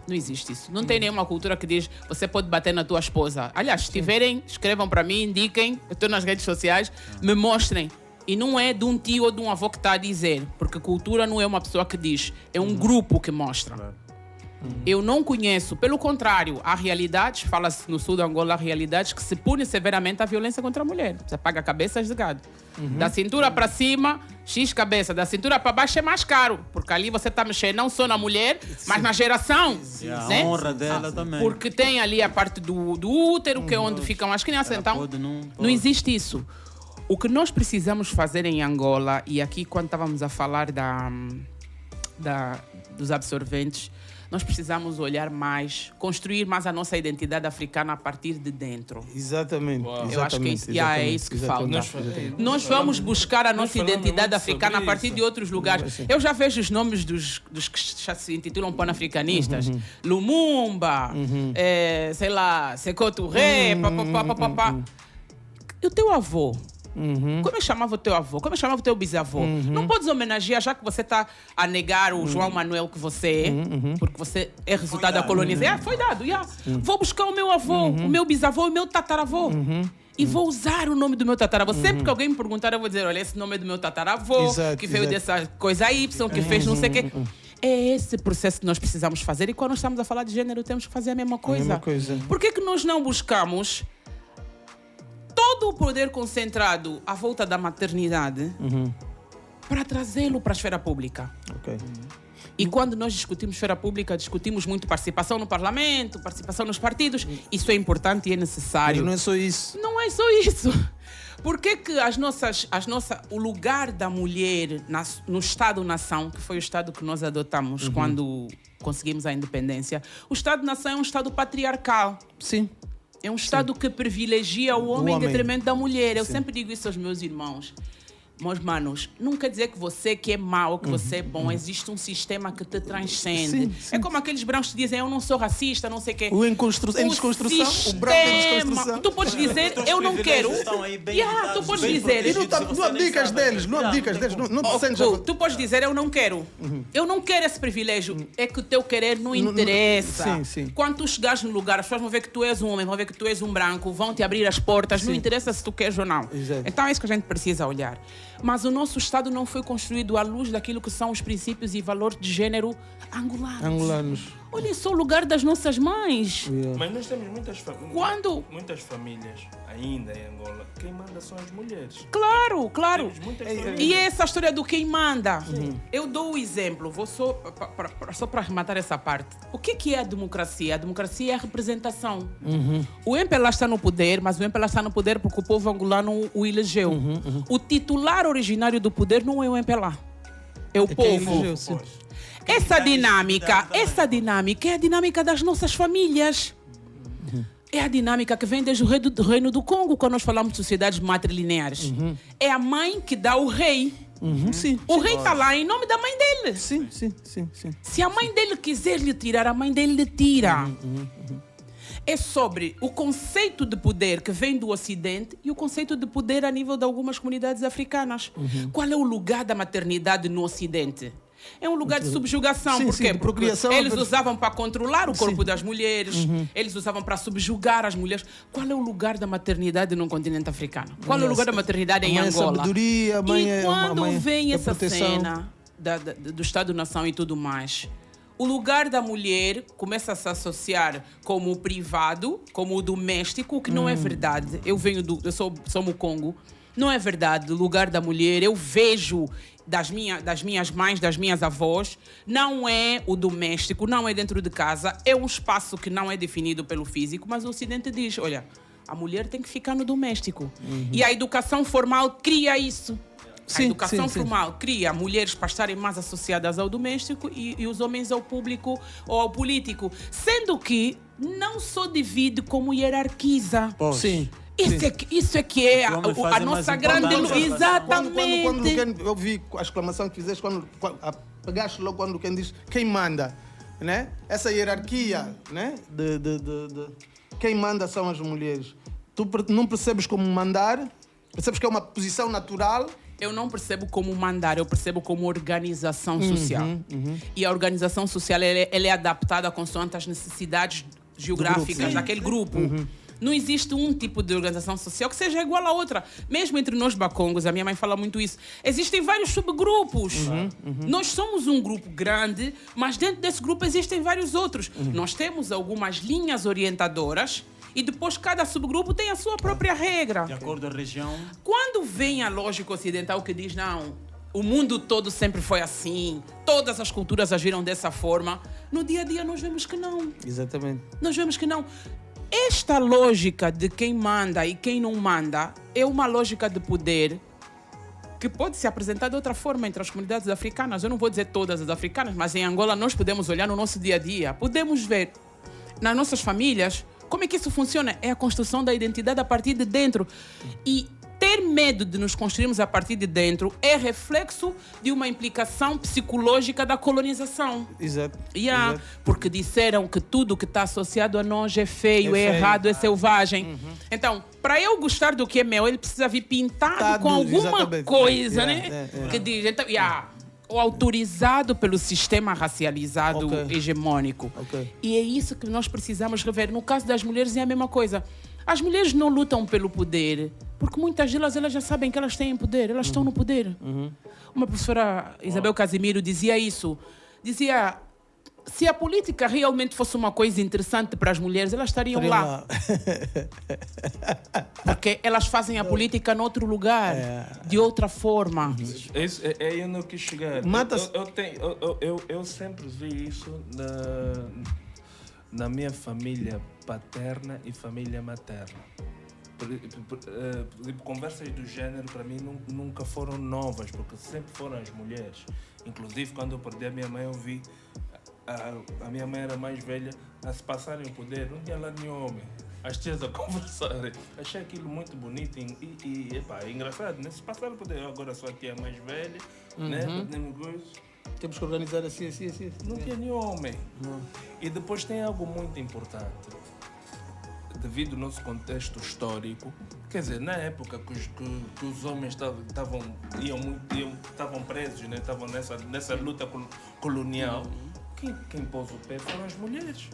Não existe isso. Não tem nenhuma cultura que diz você pode bater na tua esposa. Aliás, se tiverem, escrevam para mim, indiquem, eu estou nas redes sociais, me mostrem. E não é de um tio ou de um avô que está a dizer, porque cultura não é uma pessoa que diz, é um grupo que mostra. Eu não conheço, pelo contrário, há realidades, fala-se no sul de Angola, há realidades que se punem severamente a violência contra a mulher. Você paga cabeças de gado. Da cintura para cima, X cabeça. Da cintura para baixo é mais caro, porque ali você está mexendo não só na mulher, mas na geração. Né? A honra dela também. Porque tem ali a parte do útero, que é onde ficam as crianças. Então, não existe isso. O que nós precisamos fazer em Angola, e aqui quando estávamos a falar dos absorventes, nós precisamos olhar mais, construir mais a nossa identidade africana a partir de dentro. Exatamente. Eu acho que é isso que falta. Nós vamos buscar a nossa identidade africana a partir de outros lugares. Eu já vejo os nomes dos que se intitulam pan-africanistas. Lumumba, sei lá, Sékou Touré, papapá. E o teu avô? Como é que chamava o teu avô? Como é que chamava o teu bisavô? Não podes homenagear, já que você está a negar o João Manuel que você é, porque você é resultado da colonização. Foi dado. Vou buscar o meu avô, o meu bisavô, o meu tataravô. E vou usar o nome do meu tataravô. Sempre que alguém me perguntar, eu vou dizer, olha, esse nome é do meu tataravô, que veio dessa coisa Y, que fez não sei o quê. É esse processo que nós precisamos fazer. E quando estamos a falar de género, temos que fazer a mesma coisa. Por que nós não buscamos todo o poder concentrado à volta da maternidade para trazê-lo para a esfera pública? E quando nós discutimos esfera pública, discutimos muito participação no parlamento, participação nos partidos. Isso é importante e é necessário. Mas não é só isso. Não é só isso. Por que o lugar da mulher no Estado-nação, que foi o Estado que nós adotamos quando conseguimos a independência, o Estado-nação é um Estado patriarcal. Sim. É um Estado que privilegia o homem em detrimento da mulher. Eu sempre digo isso aos meus irmãos. Meus manos, não quer dizer que você que é mau, que você é bom. Existe um sistema que te transcende. É como aqueles brancos que dizem, eu não sou racista, não sei o quê. Em desconstrução, o branco em desconstrução. Tu podes dizer, eu não quero. Tu podes dizer. Não abdicas deles, não te sentes... Tu podes dizer, eu não quero. Eu não quero esse privilégio. É que o teu querer não interessa. Sim. Quando tu chegares no lugar, as pessoas vão ver que tu és um homem, vão ver que tu és um branco, vão te abrir as portas. Não interessa se tu queres ou não. Exato. Então é isso que a gente precisa olhar. Mas o nosso Estado não foi construído à luz daquilo que são os princípios e valores de género angolanos. Olhem só o lugar das nossas mães. Mas nós temos muitas famílias ainda em Angola. Quem manda são as mulheres. Claro. E é essa história do quem manda. Eu dou o exemplo, vou só para arrematar essa parte. O que é a democracia? A democracia é a representação. O MPLA está no poder, mas o MPLA está no poder porque o povo angolano o elegeu. O titular originário do poder não é o MPLA. É o povo. Essa dinâmica é a dinâmica das nossas famílias. É a dinâmica que vem desde o Reino do Congo, quando nós falamos de sociedades matrilineares. É a mãe que dá o rei. O rei está lá em nome da mãe dele. Sim. Se a mãe dele quiser lhe tirar, a mãe dele lhe tira. É sobre o conceito de poder que vem do Ocidente e o conceito de poder a nível de algumas comunidades africanas. Qual é o lugar da maternidade no Ocidente? É um lugar de subjugação. Por quê? Porque eles usavam para controlar o corpo das mulheres, eles usavam para subjugar as mulheres. Qual é o lugar da maternidade no continente africano? Qual é o lugar da maternidade em Angola? Sabedoria, e quando vem essa proteção. cena do Estado-nação e tudo mais, o lugar da mulher começa a se associar como o privado, como o doméstico, o que não é verdade. Eu sou do Congo. Não é verdade. O lugar da mulher, eu vejo das minhas mães, das minhas avós, não é o doméstico, não é dentro de casa, é um espaço que não é definido pelo físico, mas o Ocidente diz, olha, a mulher tem que ficar no doméstico. E a educação formal cria isso. A educação formal cria mulheres para estarem mais associadas ao doméstico e os homens ao público ou ao político. Sendo que não só divide, como hierarquiza. Isso é que é a nossa grande... Exatamente. Quando eu vi a exclamação que fizeste, quando pegaste logo quando quem diz quem manda, né? Essa hierarquia, né? De quem manda são as mulheres. Tu não percebes como mandar? Percebes que é uma posição natural? Eu não percebo como mandar, eu percebo como organização social. E a organização social ela é adaptada consoante as necessidades geográficas daquele grupo. Não existe um tipo de organização social que seja igual à outra. Mesmo entre nós bacongos, a minha mãe fala muito isso, existem vários subgrupos. Nós somos um grupo grande, mas dentro desse grupo existem vários outros. Nós temos algumas linhas orientadoras e depois cada subgrupo tem a sua própria regra. De acordo com a região. Quando vem a lógica ocidental que diz, não, o mundo todo sempre foi assim, todas as culturas agiram dessa forma, no dia a dia nós vemos que não. Exatamente. Nós vemos que não. Esta lógica de quem manda e quem não manda é uma lógica de poder que pode se apresentar de outra forma entre as comunidades africanas. Eu não vou dizer todas as africanas, mas em Angola nós podemos olhar no nosso dia a dia, podemos ver nas nossas famílias como é que isso funciona. É a construção da identidade a partir de dentro. E ter medo de nos construirmos a partir de dentro é reflexo de uma implicação psicológica da colonização. Exato. Porque disseram que tudo que está associado a nós é feio, é errado, é selvagem. Então, para eu gostar do que é meu, ele precisa vir pintado com alguma coisa, né? Que diz, então, ou autorizado pelo sistema racializado hegemônico. E é isso que nós precisamos rever. No caso das mulheres é a mesma coisa. As mulheres não lutam pelo poder, porque muitas delas elas já sabem que elas têm poder, elas estão no poder. Uma professora, Isabel Casimiro, dizia isso. dizia, se a política realmente fosse uma coisa interessante para as mulheres, elas estariam lá. Porque elas fazem a política noutro lugar, de outra forma. É aí onde eu quis chegar. Eu sempre vi isso na minha família paterna e família materna. Conversas do género para mim nunca foram novas, porque sempre foram as mulheres. Inclusive, quando eu perdi a minha mãe, eu vi a minha mãe era mais velha, a se passarem o poder, não tinha lá nenhum homem. As tias a conversarem. Achei aquilo muito bonito e é engraçado, né? Se passaram o poder, agora sou a tia mais velha, né? Temos que organizar assim. Não tinha nenhum homem. E depois tem algo muito importante. Devido ao nosso contexto histórico, quer dizer, na época que os homens estavam presos, né? Estavam nessa luta colonial, quem pôs o pé foram as mulheres.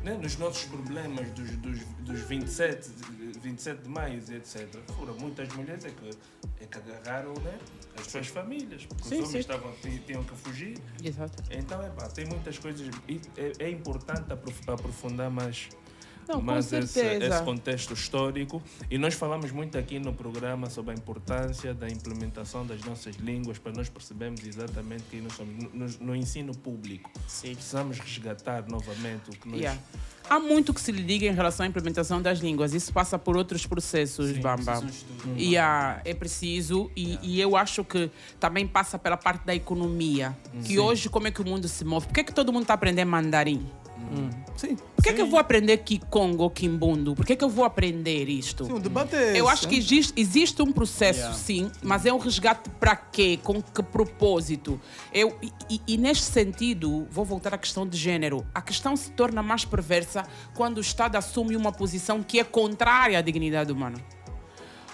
Né? Nos nossos problemas dos 27 de maio e etc. Foram muitas mulheres que agarraram, né? As suas famílias, porque os homens tinham que fugir. Exato. Então, tem muitas coisas. E é importante aprofundar mais. Não, Mas com certeza. esse contexto histórico, e nós falamos muito aqui no programa sobre a importância da implementação das nossas línguas para nós percebermos exatamente quem nós somos no ensino público. Sim. Precisamos resgatar novamente o que nós... Há muito que se lhe diga em relação à implementação das línguas. Isso passa por outros processos, Bamba. É preciso, e eu acho que também passa pela parte da economia. Que hoje, como é que o mundo se move? Por que é que todo mundo está aprendendo mandarim? Sim. Por que é que eu vou aprender Kikongo ou Kimbundo? Por que é que eu vou aprender isto? Sim, o debate é esse. Eu acho que existe um processo, sim, mas é um resgate para quê? Com que propósito? E neste sentido, vou voltar à questão de género. A questão se torna mais perversa quando o Estado assume uma posição que é contrária à dignidade humana.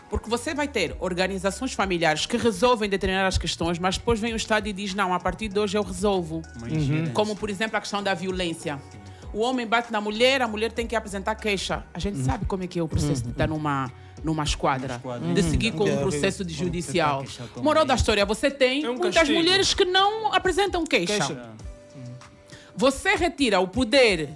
Porque você vai ter organizações familiares que resolvem determinadas questões, mas depois vem o Estado e diz, não, a partir de hoje eu resolvo. Como, por exemplo, a questão da violência. O homem bate na mulher, a mulher tem que apresentar queixa. A gente sabe como é que é o processo de estar numa esquadra, de seguir com um processo judicial. Moral da história, você tem muitas mulheres que não apresentam queixa. Você retira o poder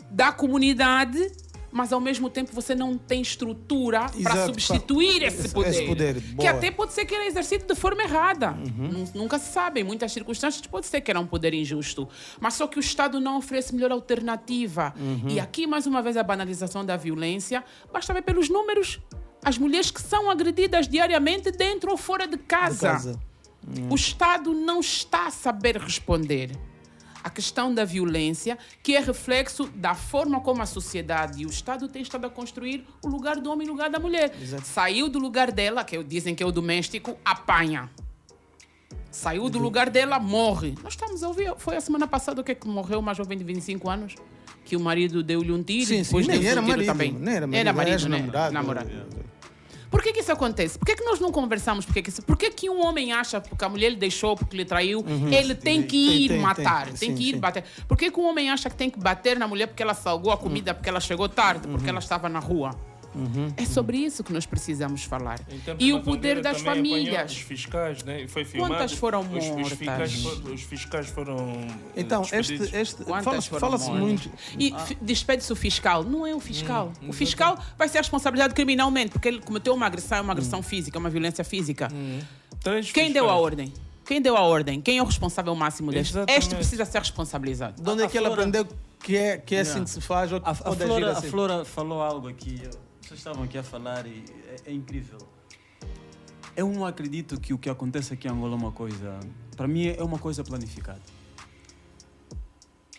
da comunidade, mas ao mesmo tempo você não tem estrutura para substituir esse poder. Que até pode ser que era exercido de forma errada. Nunca se sabe. Em muitas circunstâncias pode ser que era um poder injusto. Mas só que o Estado não oferece melhor alternativa. E aqui, mais uma vez, a banalização da violência. Basta ver pelos números. As mulheres que são agredidas diariamente dentro ou fora de casa. O Estado não está a saber responder. A questão da violência, que é reflexo da forma como a sociedade e o Estado têm estado a construir o lugar do homem e o lugar da mulher. Saiu do lugar dela, que dizem que é o doméstico, apanha. Saiu do lugar dela, morre. Nós estamos a ouvir, foi a semana passada que morreu uma jovem de 25 anos, que o marido deu-lhe um tiro e depois deu-lhe um tiro também. Era marido, namorado. Por que isso acontece? Por que nós não conversamos? Por que um homem acha, porque a mulher lhe deixou, porque lhe traiu, ele tem que ir matar, tem que ir bater? Por que um homem acha que tem que bater na mulher porque ela salgou a comida, porque ela chegou tarde, porque ela estava na rua? É sobre isso que nós precisamos falar. E o poder das famílias. Os fiscais, né? Foi filmado. Quantas foram mortas? Os fiscais foram. Então, fala-se muito. E despede-se o fiscal. Não é o fiscal. O fiscal vai ser responsabilizado criminalmente, porque ele cometeu uma agressão, uma agressão física, uma violência física. Quem deu a ordem? Quem deu a ordem? Quem é o responsável máximo deste? Exatamente. Este precisa ser responsabilizado. De onde é que ele aprendeu que é assim que se faz? Ou pode agir assim? A Flora falou algo aqui. Vocês estavam aqui a falar e é incrível. Eu não acredito que o que acontece aqui em Angola é uma coisa... Para mim é uma coisa planificada.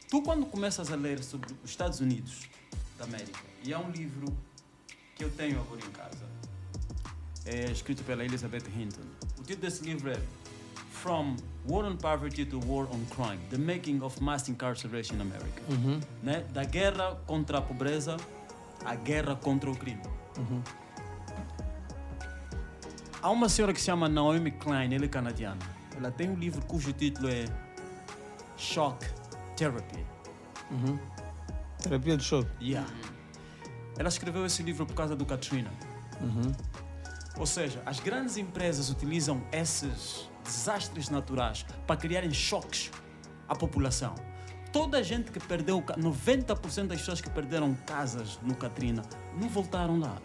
Tu, quando começas a ler sobre os Estados Unidos da América, e há um livro que eu tenho agora em casa, é escrito pela Elizabeth Hinton. O título desse livro é From War on Poverty to War on Crime, The Making of Mass Incarceration in America. Né? Da guerra contra a pobreza a guerra contra o crime. Há uma senhora que se chama Naomi Klein, ela é canadiana. Ela tem um livro cujo título é Shock Therapy. Terapia de choque. Ela escreveu esse livro por causa do Katrina. Ou seja, as grandes empresas utilizam esses desastres naturais para criarem choques a população. Toda a gente que perdeu, 90% das pessoas que perderam casas no Katrina não voltaram lá.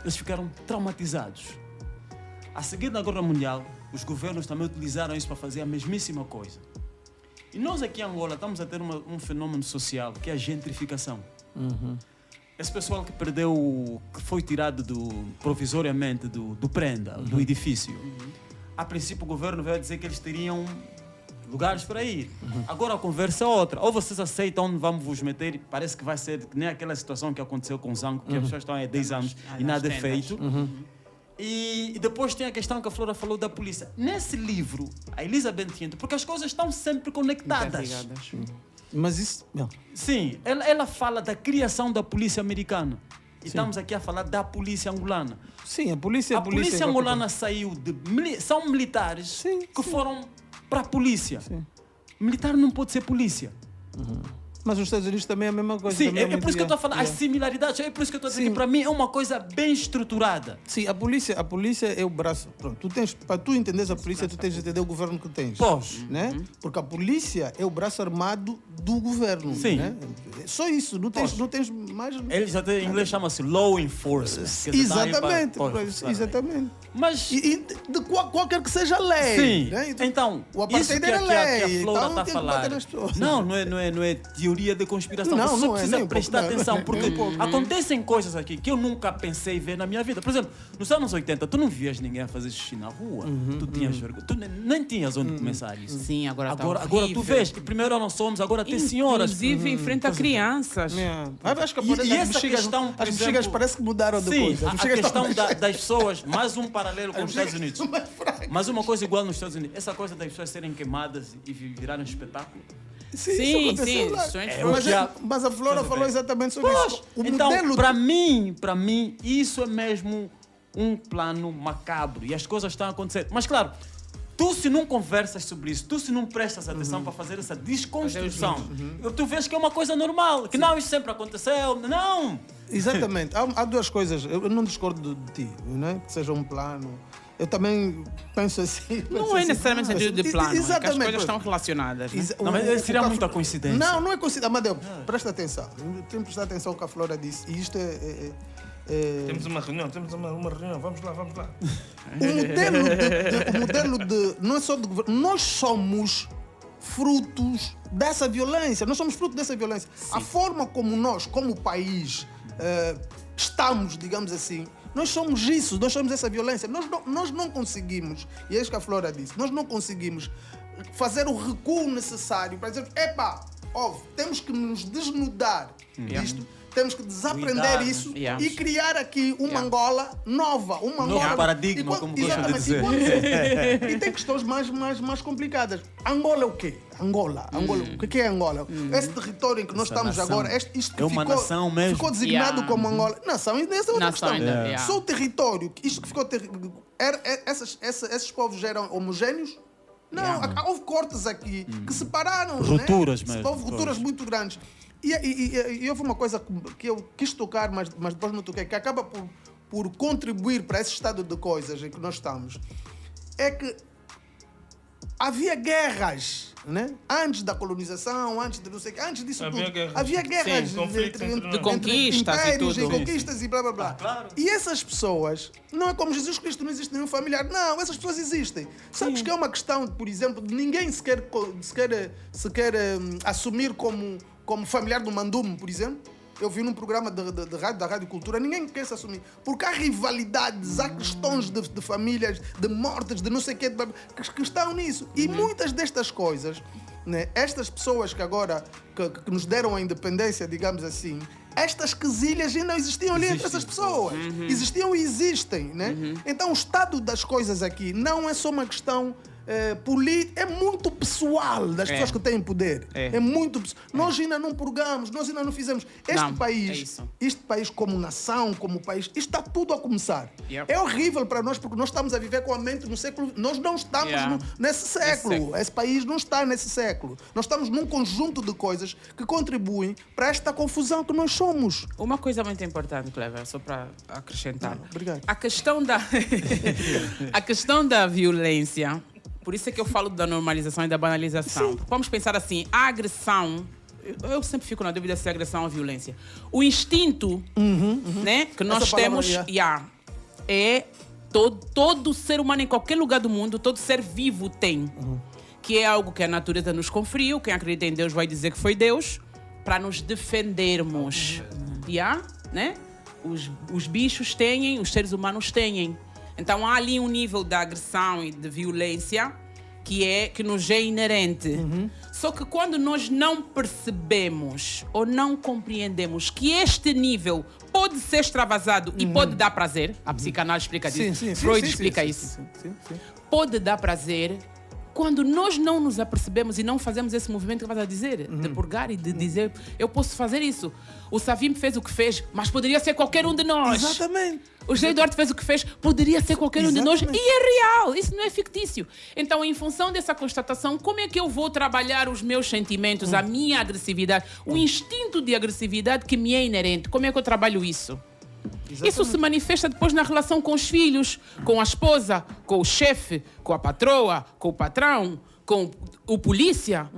Eles ficaram traumatizados. A seguir na Guerra Mundial, os governos também utilizaram isso para fazer a mesmíssima coisa. E nós aqui em Angola estamos a ter um fenômeno social que é a gentrificação. Esse pessoal que perdeu, que foi tirado provisoriamente do prenda, do edifício. A princípio o governo veio dizer que eles teriam lugares para ir. Agora a conversa é outra. Ou vocês aceitam onde vamos vos meter, parece que vai ser nem aquela situação que aconteceu com o Zanco, que as pessoas estão há 10 anos e nada é feito. E depois tem a questão que a Flora falou da polícia. Nesse livro, a Elizabeth Hinton, porque as coisas estão sempre conectadas. Mas isso... Não. Sim, ela fala da criação da polícia americana. E estamos aqui a falar da polícia angolana. Sim, a polícia angolana saiu são militares que foram para a polícia. Militar não pode ser polícia. Mas os Estados Unidos também é a mesma coisa. Sim, é por isso que eu estou a falar. As similaridades, é por isso que eu estou a dizer que para mim é uma coisa bem estruturada. Sim, a polícia é o braço. Pronto, para tu entenderes a polícia, tu tens de entender o governo que tens. Pois. Né? Porque a polícia é o braço armado do governo. Sim. Né? Só isso, não tens mais... Eles até em inglês chamam-se law enforcement. Exatamente, exatamente. Mas... E de qualquer que seja a lei. Sim, né? então, o isso que a Flora está a falar. Não é teoria de conspiração. Não, você não precisa nem prestar atenção, porque pouco. acontecem coisas aqui que eu nunca pensei ver na minha vida. Por exemplo, nos anos 80, tu não vias ninguém a fazer xixi na rua. Tu tinhas vergonha. Tu nem tinhas onde começar isso. Sim, agora tu vês, primeiro nós somos, agora tem senhoras. Inclusive, em frente a crianças. Acho que E essa questão, por as bexigas exemplo, parece que mudaram sim, depois. a questão das pessoas, mais um paralelo com os Estados Unidos. Mas uma coisa igual nos Estados Unidos, essa coisa das pessoas serem queimadas e virarem um espetáculo. Sim. Mas a Flora falou exatamente sobre isso. Então, para mim, isso é mesmo um plano macabro e as coisas estão a acontecer. Mas claro, tu se não conversas sobre isso, tu se não prestas atenção para fazer essa desconstrução, tu vês que é uma coisa normal, que não, isso sempre aconteceu, não! Exatamente. Há duas coisas, eu não discordo de ti, não é? Que seja um plano. Eu também penso assim. Não é necessariamente sentido de plano, exatamente, é que as coisas estão relacionadas. Né? Não, mas seria muita coincidência. Não é coincidência. Amadeu, presta atenção. Tem que prestar atenção ao que a Flora disse. E isto Temos uma reunião, vamos lá. O modelo de... Não é só de governo. Nós somos frutos dessa violência. Nós somos fruto dessa violência. Sim. A forma como nós, como país, estamos, digamos assim, nós somos isso, nós somos essa violência. Nós não conseguimos, e é isso que a Flora disse, nós não conseguimos fazer o recuo necessário para dizer, temos que nos desnudar disto, temos que desaprender isso e criar aqui uma Angola nova. Uma Angola... Novo paradigma, como gosto de dizer. E tem questões mais complicadas. Angola é o quê? Angola. O que é Angola? Esse território em que nós estamos agora, isto que uma nação mesmo. Ficou designado como Angola. Nação, essa é outra questão. Só o território, isto que ficou... Esses povos eram homogéneos? Não, houve cortes aqui que separaram. Rupturas mesmo. Houve rupturas muito grandes. E houve uma coisa que eu quis tocar, mas depois não toquei, que acaba por contribuir para esse estado de coisas em que nós estamos. É que havia guerras, né? Antes da colonização, antes de não sei, antes disso havia guerras de conquistas e tudo. Conquistas e blá blá blá. Claro. E essas pessoas, não é como Jesus Cristo, não existe nenhum familiar. Não, essas pessoas existem. Sabes que é uma questão, por exemplo, de ninguém se quer assumir como familiar do Mandume, por exemplo. Eu vi num programa da Rádio Cultura, ninguém quer se assumir. Porque há rivalidades, há questões de famílias, de mortes, de não sei o quê, que estão nisso. E muitas destas coisas, né, estas pessoas que agora que nos deram a independência, digamos assim, estas quesilhas ainda existiam ali entre essas pessoas. Existiam e existem. Né? Então o estado das coisas aqui não é só uma questão... é muito pessoal das pessoas que têm poder. É muito pessoal. Nós ainda não purgamos, nós ainda não fizemos. Este país como nação, como país, isto está tudo a começar. É horrível para nós porque nós estamos a viver com a mente no século. Nós não estamos nesse século. Esse país não está nesse século. Nós estamos num conjunto de coisas que contribuem para esta confusão que nós somos. Uma coisa muito importante, Clever, só para acrescentar. Obrigado. A questão da violência Por isso é que eu falo da normalização e da banalização. Vamos pensar assim, a agressão... Eu sempre fico na dúvida se é agressão ou violência. O instinto, né, que nós Essa palavra, temos, é todo ser humano em qualquer lugar do mundo, todo ser vivo tem. Que é algo que a natureza nos conferiu. Quem acredita em Deus vai dizer que foi Deus, para nos defendermos. Né? Os bichos têm, os seres humanos têm. Então há ali um nível de agressão e de violência que nos é inerente. Só que quando nós não percebemos ou não compreendemos que este nível pode ser extravasado e pode dar prazer, a psicanálise explica isso, Freud explica isso. Pode dar prazer quando nós não nos apercebemos e não fazemos esse movimento que vas a dizer, de purgar e de dizer, eu posso fazer isso. O Savim fez o que fez, mas poderia ser qualquer um de nós. Exatamente. O José Eduardo fez o que fez, poderia ser qualquer um de nós. E é real, isso não é fictício. Então, em função dessa constatação, como é que eu vou trabalhar os meus sentimentos, a minha agressividade, o instinto de agressividade que me é inerente? Como é que eu trabalho isso? Isso se manifesta depois na relação com os filhos, com a esposa, com o chefe, com a patroa, com o patrão, com o polícia.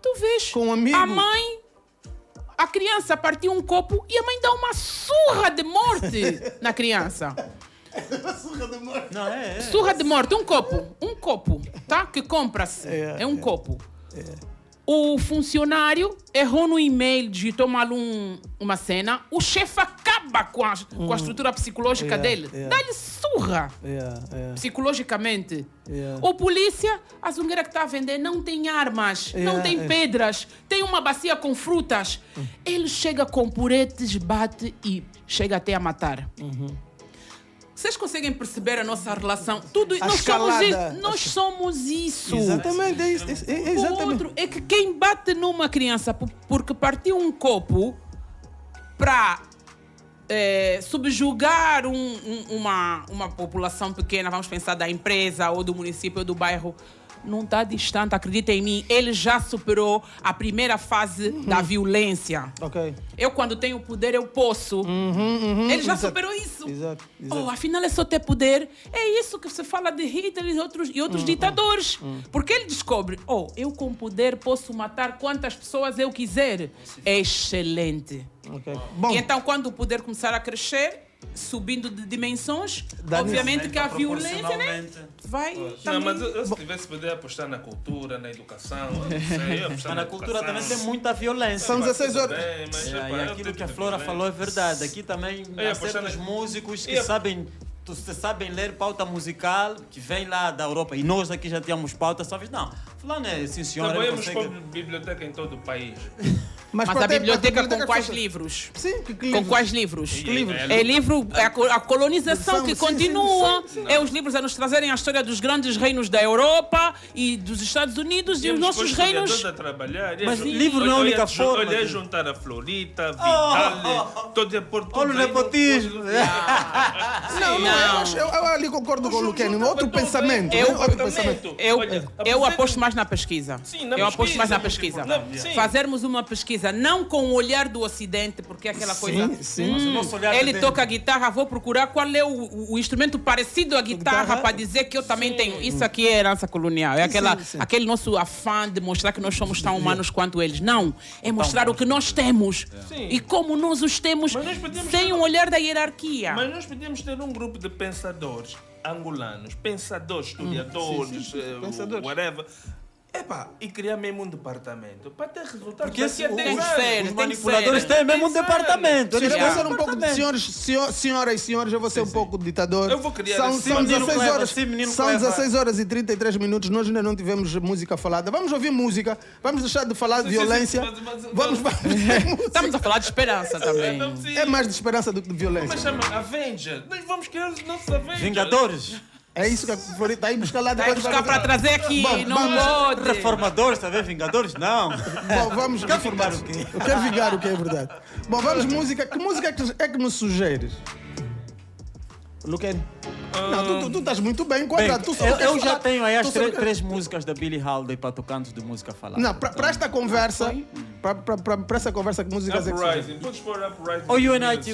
Tu vês com um amigo. A mãe, a criança partiu um copo e a mãe dá uma surra de morte na criança. Surra de morte. Não, Surra de morte, um copo, tá? Que compra-se. É um copo. O funcionário errou no e-mail, digitou mal uma cena, o chefe acaba com a estrutura psicológica dele. Dá-lhe surra psicologicamente. O polícia, a zungueira que está a vender, não tem armas, não tem pedras, tem uma bacia com frutas. Ele chega com puretes, bate e chega até a matar. Vocês conseguem perceber a nossa relação? Tudo, nós somos isso. Exatamente, é isso. O outro é que quem bate numa criança porque partiu um copo para subjugar uma população pequena, vamos pensar da empresa ou do município ou do bairro, não está distante, acredita em mim, ele já superou a primeira fase da violência. Eu, quando tenho poder, eu posso. Ele já superou isso. Exato. Afinal, é só ter poder. É isso que se fala de Hitler e outros ditadores. Porque ele descobre, eu com poder posso matar quantas pessoas eu quiser. É excelente. Bom, E então, quando o poder começar a crescer, subindo de dimensões, obviamente que a violência, né, vai Não, mas eu se tivesse poder apostar na cultura, na educação, não sei, apostar na cultura também tem muita violência. São 16 horas. E aquilo que a Flora falou é verdade. Aqui também há certos músicos que sabem ler pauta musical, que vem lá da Europa, e nós aqui já tínhamos pauta, só não, fulano é, sim senhora, trabalhamos com biblioteca em todo o país. Mas a biblioteca com quais livros? Sim, que com quais livros? É a colonização que continua. É os livros a nos trazerem a história dos grandes reinos da Europa e dos Estados Unidos e os nossos reinos. Mas livro não é a única forma. Olha, juntar a Florita, Vitale, todo é português. Olha o nepotismo. Eu ali concordo com o Luquene. Outro pensamento. Eu aposto mais na pesquisa. Eu aposto mais na pesquisa. Fazermos uma pesquisa não com o olhar do Ocidente, porque é aquela coisa. Ele toca a guitarra, vou procurar qual é o instrumento parecido à guitarra para dizer que eu também tenho. Isso aqui é herança colonial. É aquele nosso afã de mostrar que nós somos tão humanos quanto eles. Não. É mostrar o que nós temos e como nós os temos sem o olhar da hierarquia. Mas nós podíamos ter um grupo de pensadores angolanos, pensadores, historiadores, whatever. E criar mesmo um departamento para ter resultados. Porque os manipuladores têm mesmo um departamento. Eu vou ser um pouco de senhoras e senhores, eu vou ser um pouco ditador. Eu vou criar São 16 horas e 33 minutos, nós ainda não tivemos música falada. Vamos ouvir música, vamos deixar de falar de violência. Estamos a falar de esperança também. É mais de esperança do que de violência. Mas chama Avengers. Nós vamos criar os nossos Avengers. Vingadores. É isso que a Florita está aí buscar lá depois. Vai buscar para trazer aqui. Não pode. Reformadores, está a ver? Vingadores? Não. Bom, vamos reformar o quê? Eu quero vingar o que é verdade. Bom, vamos música. Que música é que nos sugeres? Luquene? Não, tu estás muito bem enquadrado. Eu já tenho aí as três músicas da Billie Holiday para tocantes de música falada. Não, para esta conversa, para essa conversa, que músicas é que Uprising. Podes pôr Uprising. Ou UNITY.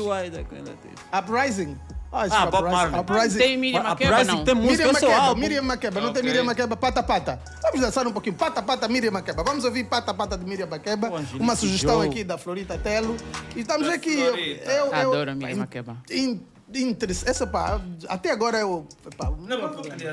Uprising. Esse Bob Marley. Uprising. Tem Miriam Makeba, Uprising não? tem música, esse é o álbum. Miriam Makeba, não tem Ok. Miriam Makeba, Pata Pata. Vamos dançar um pouquinho, Pata Pata, Miriam Makeba. Vamos ouvir Pata Pata de Miriam Makeba. Bom, Angelique Uma sugestão Joe. aqui da Florita Telo. E estamos Da aqui. Florita. Adoro a Miriam Makeba. Essa pá, até agora eu. Pá, Não, mas vou criar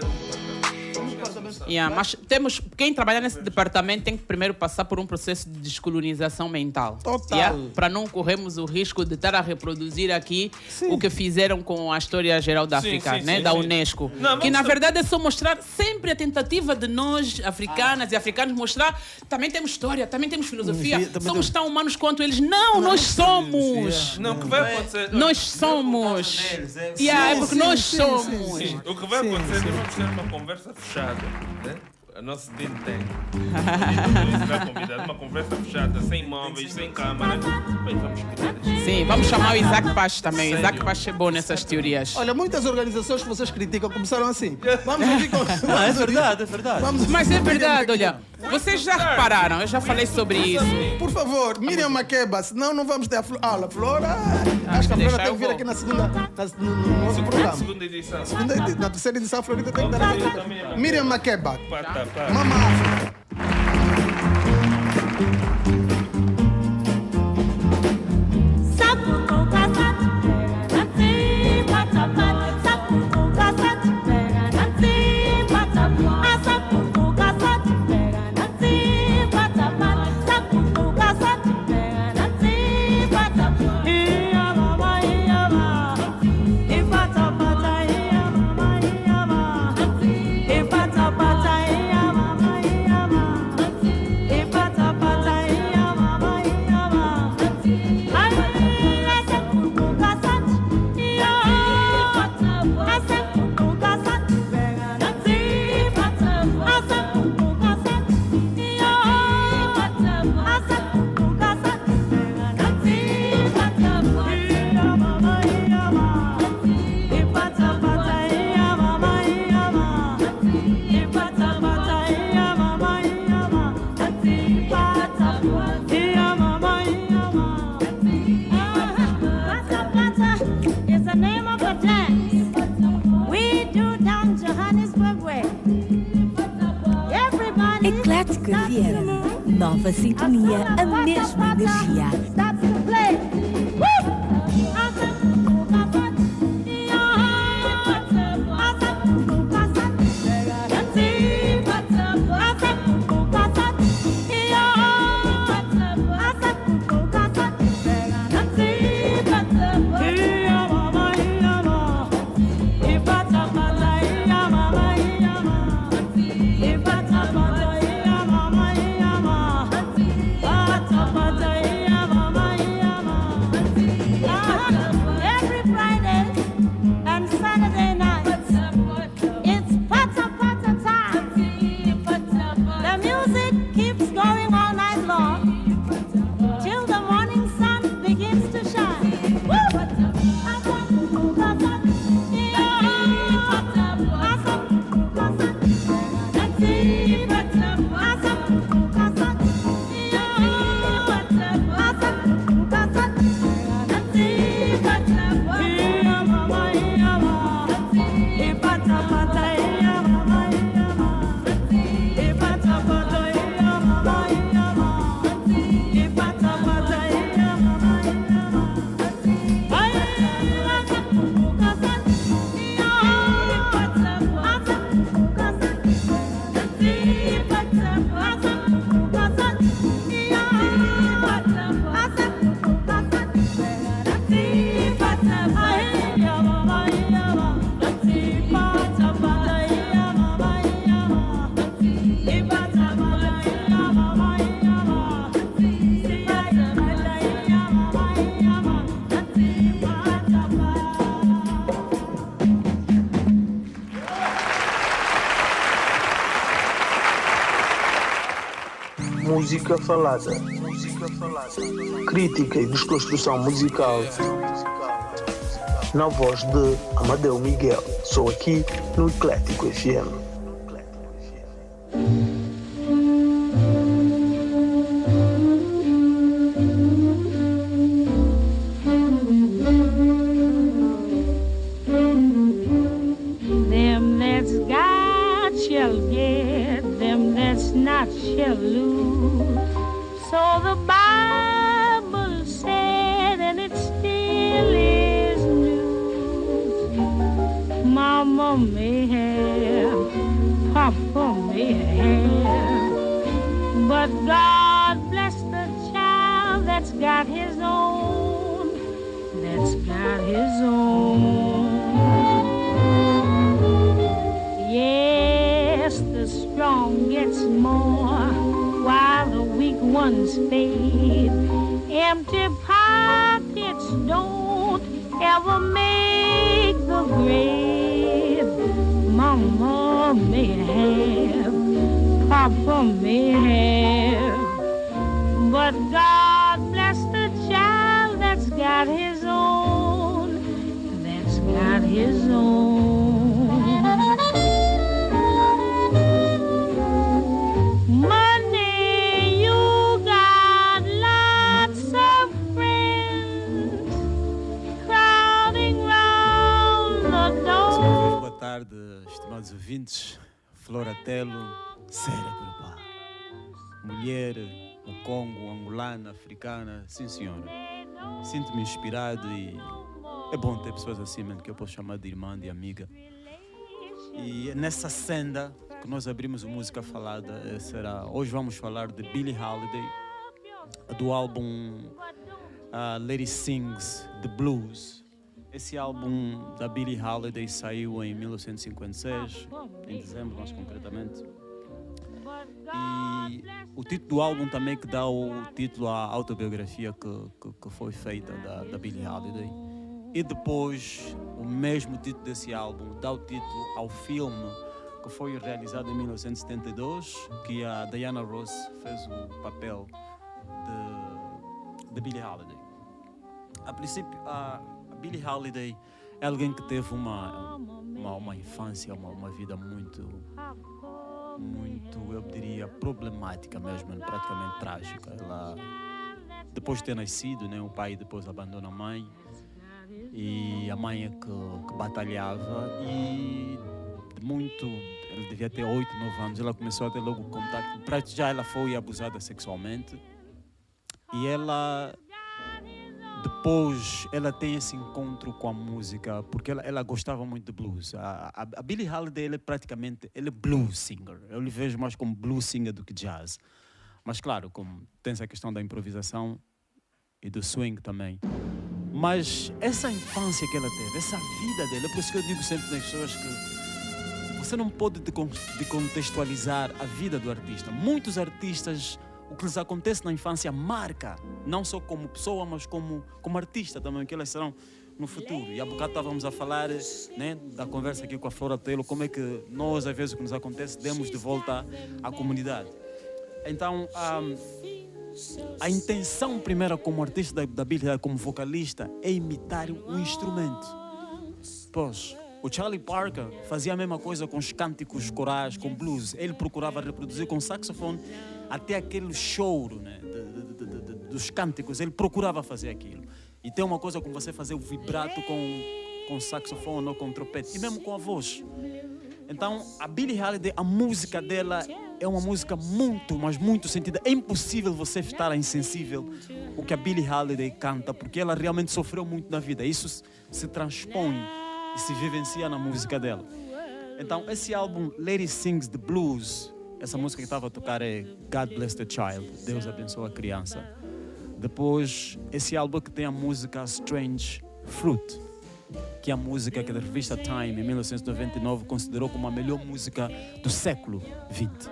Mas quem trabalha nesse departamento tem que primeiro passar por um processo de descolonização mental. Total. Para não corrermos o risco de estar a reproduzir aqui o que fizeram com a história geral da Sim, África, sim, né? sim, da sim. Unesco. Não, que vamos na só- verdade é só mostrar sempre a tentativa de nós, africanas e africanos, mostrar também temos história, também temos filosofia, também somos tão humanos quanto eles. Não, nós somos! Não, o que vai acontecer... Nós somos! neles, é- É porque nós sim, somos! Sim, o que vai acontecer é que vamos ter uma conversa fechada, né? A nossa think tank. E será convidado, uma conversa fechada, sem móveis, sem câmara. Bem, vamos criar isto. Sim, vamos chamar o Isaac Pache também. O Sério? Isaac Pache é bom nessas teorias. Olha, muitas organizações que vocês criticam começaram assim. Vamos ouvir com. Não, é verdade, é verdade. Vamos Mas é ouvir verdade, Miriam olha. Vocês já repararam, eu já falei sobre isso. Makeba. Por favor, Miriam Makeba, senão não vamos ter a aula. Flora, acho que a deixa, Flora tem eu que vir vou. aqui na segunda, no nosso programa. Segunda edição. Na terceira edição, a Florida tem que dar a Miriam Makeba, Pata, pata. Mama África. It's the name of a dance we do down Johannesburg way. Everybody Eclético FM. Nova sintonia, a mesma energia. starts to play. Every Friday and Saturday night, it's pata pata time. The music keeps going all night long till the morning sun begins to shine. Música falada. Crítica e desconstrução musical. Na voz de Amadeu Miguel. Sou aqui no Eclético FM. But God bless the child that's got his own, that's got his own. Yes, the strong gets more while the weak ones fade. Empty pockets don't ever make the grave. Mama may have, Papa may have, but God bless the child that's got his own, that's got his own. Money, you got lots of friends crowding round the door. Boa tarde, estimados ouvintes. Floratelo, cérebro, pá. Mulher, no Congo, angolana, africana, sim senhora. Sinto-me inspirado e é bom ter pessoas assim, mesmo, que eu posso chamar de irmã, de amiga. E nessa senda que nós abrimos o Música Falada, será... Hoje vamos falar de Billie Holiday, do álbum Lady Sings the Blues. Esse álbum da Billie Holiday saiu em 1956, em dezembro mais concretamente. E o título do álbum também que dá o título à autobiografia que foi feita da Billie Holiday. E depois, o mesmo título desse álbum dá o título ao filme que foi realizado em 1972, que a Diana Ross fez o papel de Billie Holiday. A princípio, a Billie Holiday é alguém que teve uma infância, uma vida muito, eu diria, problemática mesmo, praticamente trágica. Ela, depois de ter nascido, né, o pai depois abandona a mãe, e a mãe é que batalhava, e ela devia ter 8, 9 anos, ela começou a ter logo contato, já ela foi abusada sexualmente, e ela... Depois ela tem esse encontro com a música, porque ela gostava muito de blues. A Billie Holiday ela é blues singer. Eu lhe vejo mais como blues singer do que jazz. Mas claro, como tem essa questão da improvisação e do swing também. Mas essa infância que ela teve, essa vida dela, é por isso que eu digo sempre nas pessoas que você não pode decontextualizar a vida do artista. Muitos artistas... O que lhes acontece na infância marca, não só como pessoa, mas como artista também, que elas serão no futuro. E há bocado estávamos a falar, né, da conversa aqui com a Floratelo, como é que nós, às vezes, o que nos acontece, demos de volta à comunidade. Então, a intenção primeira como artista da Billie, como vocalista, é imitar um instrumento. Pois, o Charlie Parker fazia a mesma coisa com os cânticos corais, com blues. Ele procurava reproduzir com saxofone até aquele choro, né, dos cânticos. Ele procurava fazer aquilo. E tem uma coisa como você fazer o vibrato com saxofone ou com trompete. E mesmo com a voz. Então, a Billie Holiday, a música dela é uma música muito, mas muito sentida. É impossível você estar insensível o que a Billie Holiday canta, porque ela realmente sofreu muito na vida. Isso se transpõe e se vivencia na música dela. Então, esse álbum, Lady Sings the Blues, essa música que estava a tocar é God Bless the Child, Deus abençoa a criança. Depois, esse álbum que tem a música Strange Fruit, que é a música que a revista Time, em 1999, considerou como a melhor música do século XX.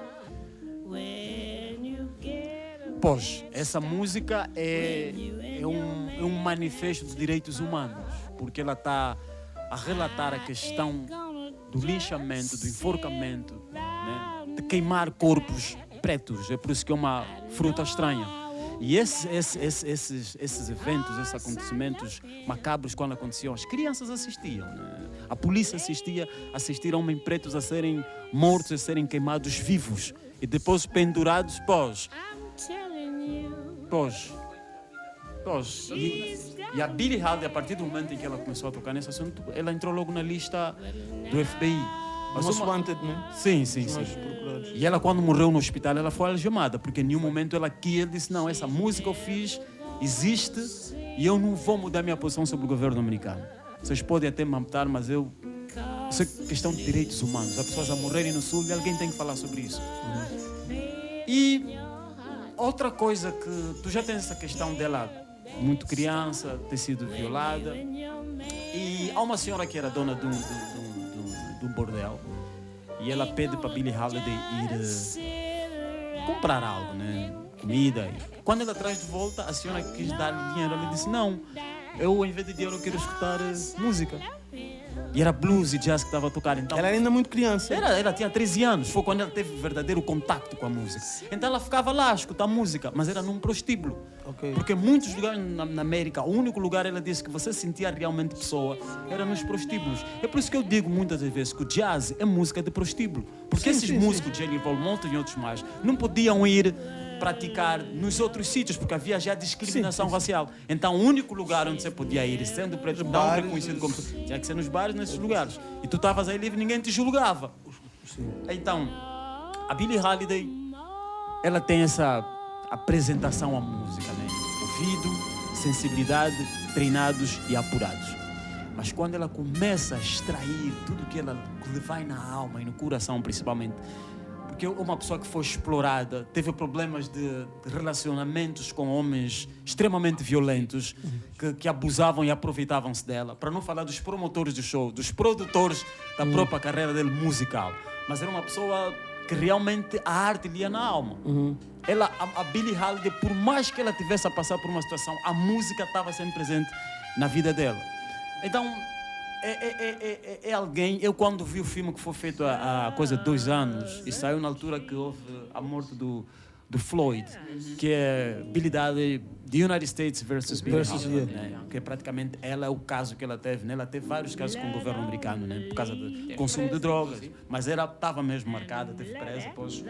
Pois, essa música é um manifesto de direitos humanos, porque ela está a relatar a questão do linchamento, do enforcamento, né, de queimar corpos pretos. É por isso que é uma fruta estranha. E esses eventos, esses acontecimentos macabros, quando aconteciam, as crianças assistiam, né? A polícia assistia homens pretos a serem mortos, a serem queimados vivos e depois pendurados pós. E a Billie Holiday, a partir do momento em que ela começou a tocar nesse assunto, ela entrou logo na lista do FBI. Most Wanted, né? Sim. E ela, quando morreu no hospital, ela foi algemada, porque em nenhum momento ela disse, não, essa música eu fiz, existe, e eu não vou mudar minha posição sobre o governo americano. Vocês podem até me matar, mas isso é questão de direitos humanos. Há pessoas a morrerem no sul e alguém tem que falar sobre isso. E outra coisa que tu já tens essa questão dela, muito criança, ter sido violada. E há uma senhora que era dona de um bordel e ela pede para Billie Holiday ir comprar algo, né? Comida. E quando ela traz de volta, a senhora quis dar dinheiro. Ela disse: não, eu em vez de dinheiro eu quero escutar música. E era blues e jazz que estava a tocar. Então, Ela era ainda muito criança. ela tinha 13 anos, foi quando ela teve verdadeiro contato com a música. Então ela ficava lá a escutar música, mas era num prostíbulo. Ok. Porque muitos lugares na América, o único lugar, ela disse, que você sentia realmente pessoa era nos prostíbulos. É por isso que eu digo muitas das vezes que o jazz é música de prostíbulo. Porque esses músicos, Jelly Roll, Mountain e outros mais, não podiam ir praticar nos outros sítios, porque havia já discriminação racial. Então, o único lugar onde você podia ir, sendo preto, não reconhecido como... tinha que ser nos bares, nesses lugares. E tu estavas aí livre, ninguém te julgava. Então, a Billie Holiday, ela tem essa apresentação à música, né? Ouvido, sensibilidade, treinados e apurados. Mas quando ela começa a extrair tudo que ela vai na alma e no coração, principalmente, porque uma pessoa que foi explorada, teve problemas de relacionamentos com homens extremamente violentos, que abusavam e aproveitavam-se dela. Para não falar dos promotores do show, dos produtores da própria carreira dele musical. Mas era uma pessoa que realmente a arte lhe ia na alma. A Billie Holiday, por mais que ela tivesse a passar por uma situação, a música estava sempre presente na vida dela. Então, é alguém... Eu, quando vi o filme que foi feito há coisa de 2 anos, e saiu na altura que houve a morte do Floyd, que é Billie Holiday, The United States versus Billie Holiday, né? Que praticamente ela é o caso que ela teve, né? Ela teve vários casos com o governo americano, né? Por causa do consumo de drogas, mas ela estava mesmo marcada, teve presa depois.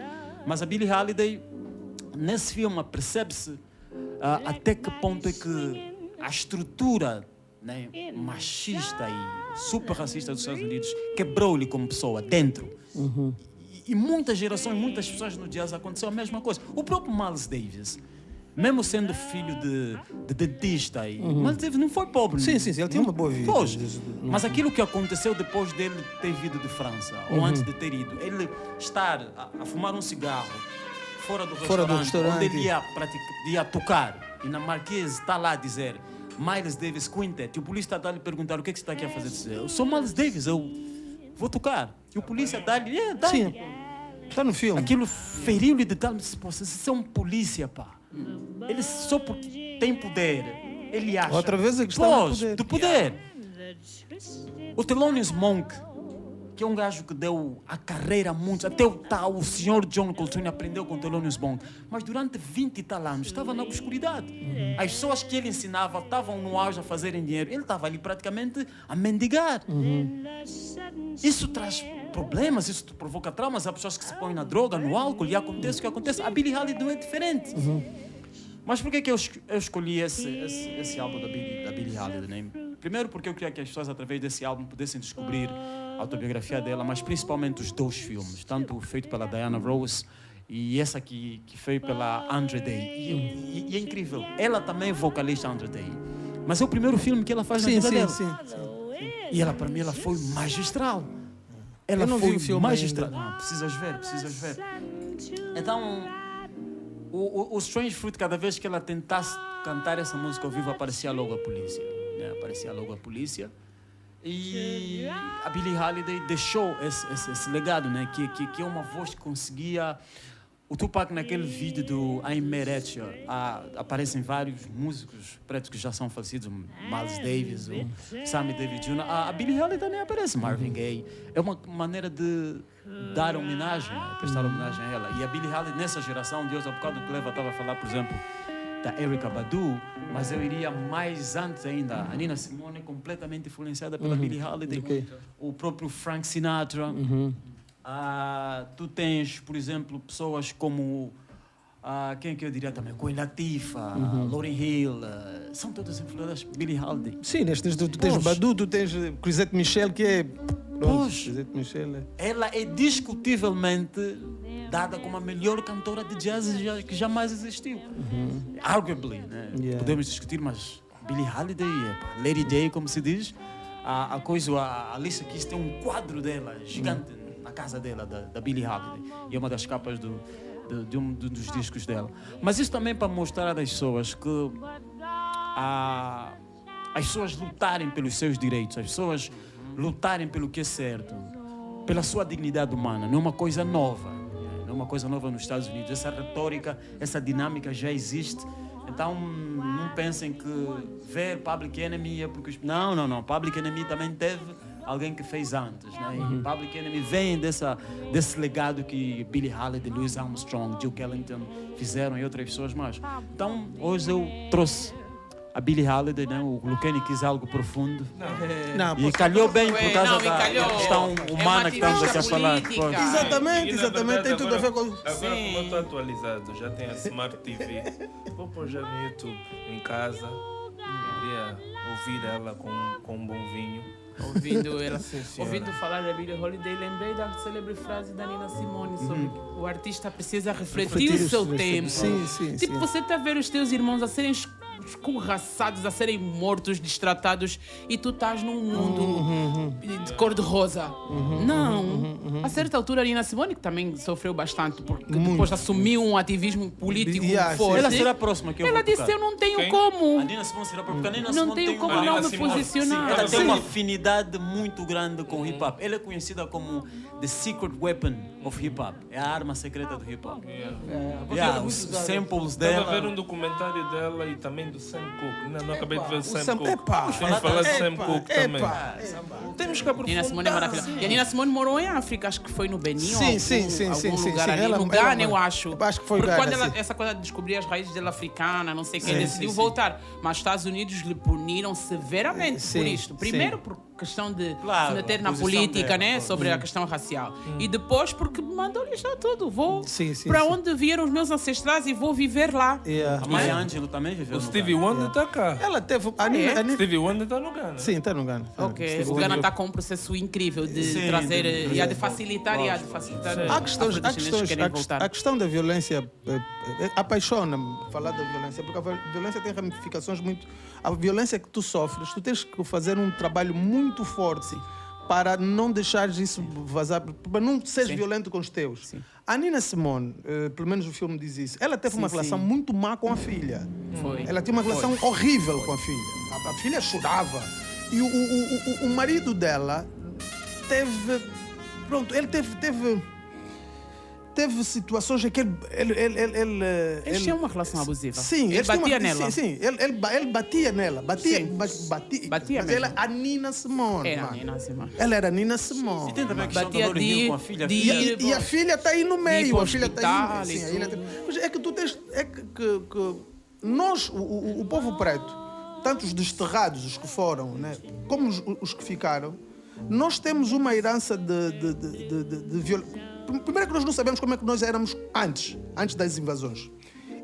Mas a Billie Holiday, nesse filme, percebe-se até que ponto é que a estrutura, né, machista e super racista dos Estados Unidos quebrou-lhe como pessoa dentro. E muitas gerações, muitas pessoas no jazz aconteceu a mesma coisa. O próprio Miles Davis, mesmo sendo filho de dentista, Miles Davis não foi pobre. Sim, ele tinha uma boa vida. Mas aquilo que aconteceu depois dele ter vindo de França, ou antes de ter ido, ele estar a fumar um cigarro fora do restaurante, onde ele ia tocar, e na Marquise está lá a dizer Miles Davis Quintet, e o polícia está a lhe perguntar: o que é que você está aqui a fazer? Eu sou Miles Davis, eu vou tocar. E o polícia dá-lhe, sim, está no filme. Aquilo feriu-lhe de tal, você é um polícia, pá. Ele só porque tem poder, ele acha. Outra vez a questão do poder. O Thelonious Monk, que é um gajo que deu a carreira a muitos, até o senhor John Coltrane aprendeu com o Thelonious Monk, mas durante 20 e tal anos estava na obscuridade. As pessoas que ele ensinava estavam no auge a fazerem dinheiro, ele estava ali praticamente a mendigar. Isso traz problemas, isso provoca traumas. Há pessoas que se põem na droga, no álcool, e acontece o que acontece. A Billie Holiday não é diferente. Mas por que eu escolhi esse álbum da Billie Holiday, né? Primeiro porque eu queria que as pessoas, através desse álbum, pudessem descobrir a autobiografia dela, mas principalmente os 2 filmes, tanto feito pela Diana Ross e essa que foi pela Andra Day. E é incrível, ela também é vocalista Andra Day, mas é o primeiro filme que ela faz na vida dela. E ela, para mim, ela foi magistral. Ela foi magistral. Não, precisas ver. Então, o Strange Fruit, cada vez que ela tentasse cantar essa música ao vivo, aparecia logo a polícia. E a Billie Holiday deixou esse legado, né? Que é uma voz que conseguia... O Tupac, naquele vídeo do I'm Mad at You, aparecem vários músicos pretos que já são falecidos, Miles Davis, o Sammy Davis Jr. A Billie Holiday também aparece, Marvin Gaye. É uma maneira de dar homenagem, prestar homenagem a ela. E a Billie Holiday, nessa geração, Deus, há bocado que Leva estava a falar, por exemplo, da Erykah Badu, mas eu iria mais antes ainda. A Nina Simone é completamente influenciada pela Billie Holiday. O próprio Frank Sinatra. Tu tens, por exemplo, pessoas como quem é que eu diria também? Queen Latifah, Lauryn Hill, são todas influenciadas por Billie Holiday. Sim, tu tens Badu, tu tens Chrisette Michele, que é... Ela é discutivelmente dada como a melhor cantora de jazz que jamais existiu. Arguably, né? Podemos discutir, mas Billie Holiday, Lady Day, como se diz, a Alicia Keys tem um quadro dela gigante na casa dela, da Billie Holiday. E é uma das capas dos discos dela. Mas isso também para mostrar às pessoas que as pessoas lutarem pelos seus direitos, as pessoas lutarem pelo que é certo, pela sua dignidade humana, não é uma coisa nova. Não é uma coisa nova nos Estados Unidos. Essa retórica, essa dinâmica já existe. Então, não pensem que ver Public Enemy é porque... Não. Public Enemy também teve alguém que fez antes, né? E Public Enemy vem desse legado que Billie Holiday, Louis Armstrong, Duke Ellington fizeram e outras pessoas mais. Então, hoje eu trouxe a Billie Holiday, né? O Lucani quis algo profundo. E calhou bem por causa da questão humana que estamos aqui a falar. Exatamente, tem tudo a ver com... Agora, como eu estou atualizado, já tem a Smart TV, vou pôr já no YouTube, em casa, ouvir ela com um bom vinho. Ouvindo falar da Billie Holiday, lembrei da célebre frase da Nina Simone sobre que o artista precisa refletir o seu tempo. Tipo, você está a ver os teus irmãos a serem escorraçados, a serem mortos, destratados, e tu estás num mundo de cor-de-rosa. A certa altura, a Nina Simone, que também sofreu bastante, porque depois assumiu um ativismo político forte. Ela será a próxima que eu vou Ela disse, eu não tenho como. A Nina Simone será a próxima, porque a Nina Não Simone tenho como não me posicionar. Ela tem uma afinidade muito grande com o hip-hop. Ela é conhecida como the secret weapon of hip-hop. É a arma secreta do hip-hop. Os samples dela. Estava a ver um documentário dela e também do Sam Cooke. Não acabei de ver o Sam Cooke. Vamos falar de Sam Cooke também. Temos que aprofundar. Nina Simone é maravilhosa. E a Nina Simone morou em África, acho que foi no Benin ou algum lugar ali. Ela, no Ghana, eu acho. Acho que foi porque Ghana, quando ela, essa coisa de descobrir as raízes dela africana, não sei quem, decidiu voltar. Mas os Estados Unidos lhe puniram severamente por isto. Primeiro por questão de se meter na política, né, sobre a questão racial. E depois porque mandou lixar tudo. Vou para onde vieram os meus ancestrais e vou viver lá. A Maya Angelou também viveu no Stevie Wonder está cá. Ela teve... Stevie Wonder está no Ghana. Sim, está no Ghana. Ok, o Ghana está com um processo incrível de trazer e a de facilitar a questão da violência apaixona-me falar da violência, porque a violência tem ramificações muito... A violência que tu sofres, tu tens que fazer um trabalho muito forte para não deixares isso vazar, para não seres violento com os teus. A Nina Simone, pelo menos o filme diz isso, ela teve uma relação muito má com a filha. Ela tinha uma relação horrível com a filha. A filha chorava. E o marido dela teve... Pronto, ele teve situações em que ele tinha uma relação abusiva. Sim, ele batia nela. Sim, ele batia nela. Batia mas ela a Nina Simone. Era a Nina Simone. Ela era a Nina Simone. E tem também a questão do Rio com a filha. E a filha está aí no meio. A filha está aí. Sim, é que tu tens... É que nós, o povo preto, tanto os desterrados, os que foram, né, como os que ficaram, nós temos uma herança de violência. Primeiro que nós não sabemos como é que nós éramos antes das invasões.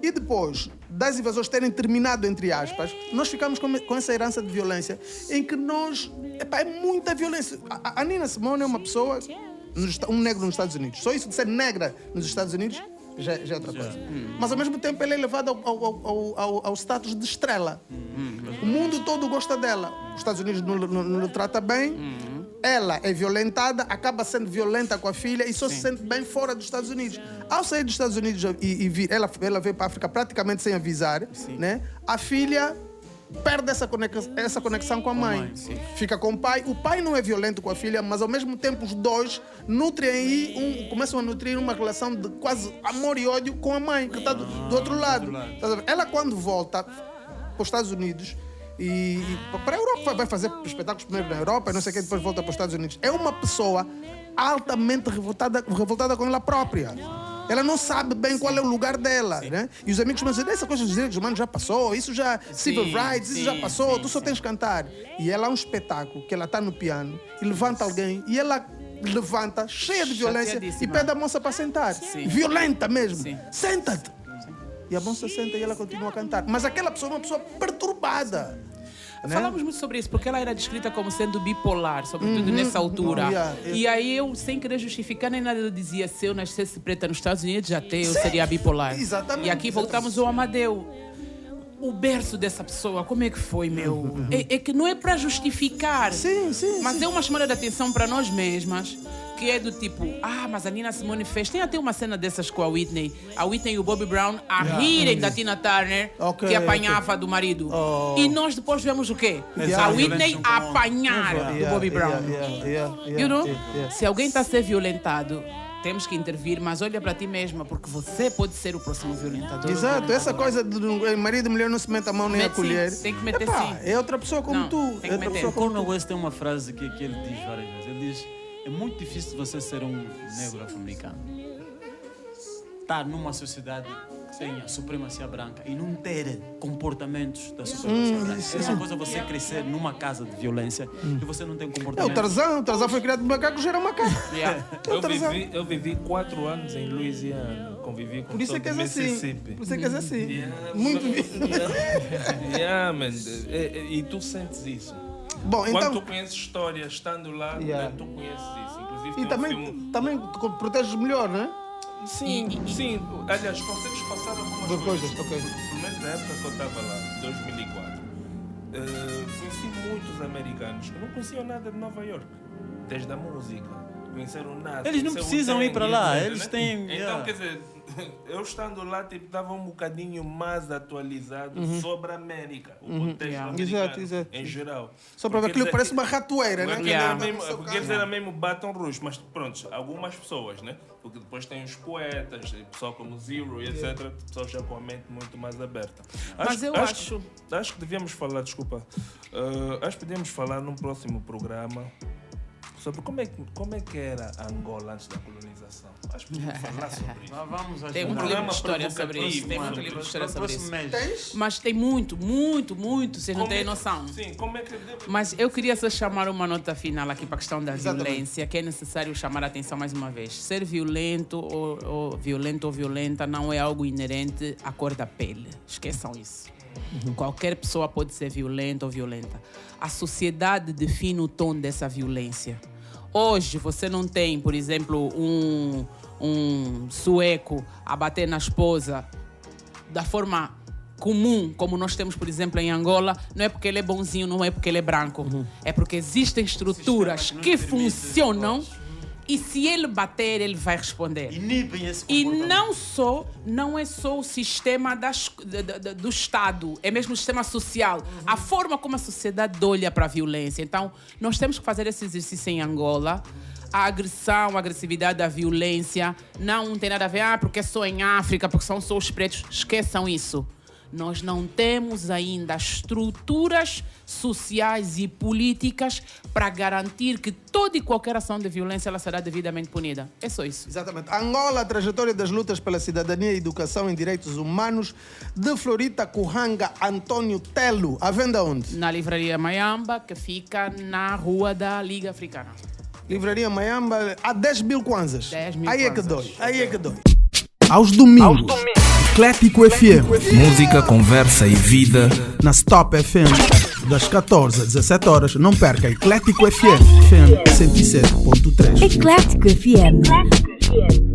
E depois das invasões terem terminado, entre aspas, nós ficamos com essa herança de violência em que nós... é muita violência. A Nina Simone é uma pessoa, um negro nos Estados Unidos. Só isso de ser negra nos Estados Unidos já é outra coisa. Mas ao mesmo tempo ela é levada ao status de estrela. O mundo todo gosta dela. Os Estados Unidos não lhe trata bem. Ela é violentada, acaba sendo violenta com a filha e só se sente bem fora dos Estados Unidos. Ao sair dos Estados Unidos e vir, ela veio para a África praticamente sem avisar, né? A filha perde essa conexão com a mãe. Fica com o pai. O pai não é violento com a filha, mas ao mesmo tempo os dois nutrem aí, começam a nutrir uma relação de quase amor e ódio com a mãe, que está do outro lado. Ela, quando volta para os Estados Unidos, e para a Europa, vai fazer espetáculos primeiro na Europa, não sei o que, depois volta para os Estados Unidos. É uma pessoa altamente revoltada com ela própria. Ela não sabe bem qual é o lugar dela, né? E os amigos começam a dizer, essa coisa dos direitos humanos já passou, isso já, civil rights, isso já passou, tu só tens que cantar. E ela é um espetáculo, que ela está no piano, e levanta alguém, e ela levanta, cheia de violência, e pede a moça para sentar. Violenta mesmo. Senta-te. E a moça senta e ela continua a cantar. Mas aquela pessoa é uma pessoa perturbada. Né? Falamos muito sobre isso, porque ela era descrita como sendo bipolar, sobretudo nessa altura. E aí eu, sem querer justificar nem nada, eu dizia, se eu nascesse preta nos Estados Unidos, até eu seria bipolar. Exatamente. E aqui voltamos ao Amadeu. o berço dessa pessoa, como é que foi, meu? É que não é para justificar. Sim. Mas é uma chamada de atenção para nós mesmas, que é do tipo, mas a Nina Simone fez. Tem até uma cena dessas com a Whitney e o Bobby Brown a rirem da Tina Turner, que apanhava do marido. E nós depois vemos o quê? A Whitney a apanhar do Bobby Brown. You know? Se alguém está a ser violentado, temos que intervir, mas olha para ti mesma, porque você pode ser o próximo violentador. Exato, essa coisa de marido e mulher não se mete a mão nem a colher. Tem que meter sim. É outra pessoa como tu. Tem que meter. O Cornel West tem uma frase que ele diz várias vezes. Ele diz: é muito difícil você ser um negro afro-americano, estar numa sociedade que tem a supremacia branca e não ter comportamentos da supremacia branca. É uma coisa você crescer numa casa de violência e você não tem comportamento. O Tarzan foi criado de macaco, já era macaco. Eu vivi 4 anos em Louisiana, convivi com Por isso é que és assim. Mississippi. Por isso é que és assim. Muito man. E tu sentes isso. Bom, Quando então, tu conheces história, estando lá, tu conheces isso. Inclusive, e também proteges melhor, não é? Sim. Aliás, consegues passar algumas coisas. Pelo menos na época que eu estava lá, 2004. Conheci muitos americanos que não conheciam nada de Nova York, desde a música. Conheceram nada. Eles não precisam ir para lá, eles têm... Então, quer dizer, eu estando lá, estava um bocadinho mais atualizado sobre a América, o contexto americano em geral. Só para ver que parece uma ratoeira, né? Porque eles eram mesmo Baton Rouge, mas pronto, algumas pessoas, né? Porque depois tem os poetas, pessoal como Zero e etc, pessoas já com a mente muito mais aberta. Mas eu acho que devíamos falar, desculpa, acho que podíamos falar num próximo programa sobre como é que era Angola antes da colonização. Acho que podemos falar sobre isso. Tem muito livro de história sobre isso. Tem muito livro de história sobre isso. Mas tem muito. Vocês não têm noção. Sim, como é que... Mas eu queria só chamar uma nota final aqui para a questão da violência, que é necessário chamar a atenção mais uma vez. Ser violento ou violenta não é algo inerente à cor da pele. Esqueçam isso. Qualquer pessoa pode ser violenta ou violenta. A sociedade define o tom dessa violência. Hoje você não tem, por exemplo, um sueco a bater na esposa da forma comum, como nós temos, por exemplo, em Angola. Não é porque ele é bonzinho, não é porque ele é branco. É porque existem estruturas que funcionam. E se ele bater, ele vai responder. E não é só o sistema do Estado, é mesmo o sistema social. A forma como a sociedade olha para a violência. Então, nós temos que fazer esse exercício em Angola. A agressão, a agressividade, a violência não tem nada a ver, porque é só em África, porque são só os pretos. Esqueçam isso. Nós não temos ainda estruturas sociais e políticas para garantir que toda e qualquer ação de violência ela será devidamente punida. É só isso. Exatamente. Angola, a trajetória das lutas pela cidadania e educação em direitos humanos, de Florita Kuhanga António Telo. À venda onde? Na Livraria Mayamba, que fica na Rua da Liga Africana. Livraria Mayamba, há 10 mil kwanzas. 10 mil Aí é que dói. Aí é que dói. Aos domingos, Eclético FM. Música, conversa e vida. Na Stop FM, das 14 às 17 horas, não perca Eclético FM 107.3. Eclético FM.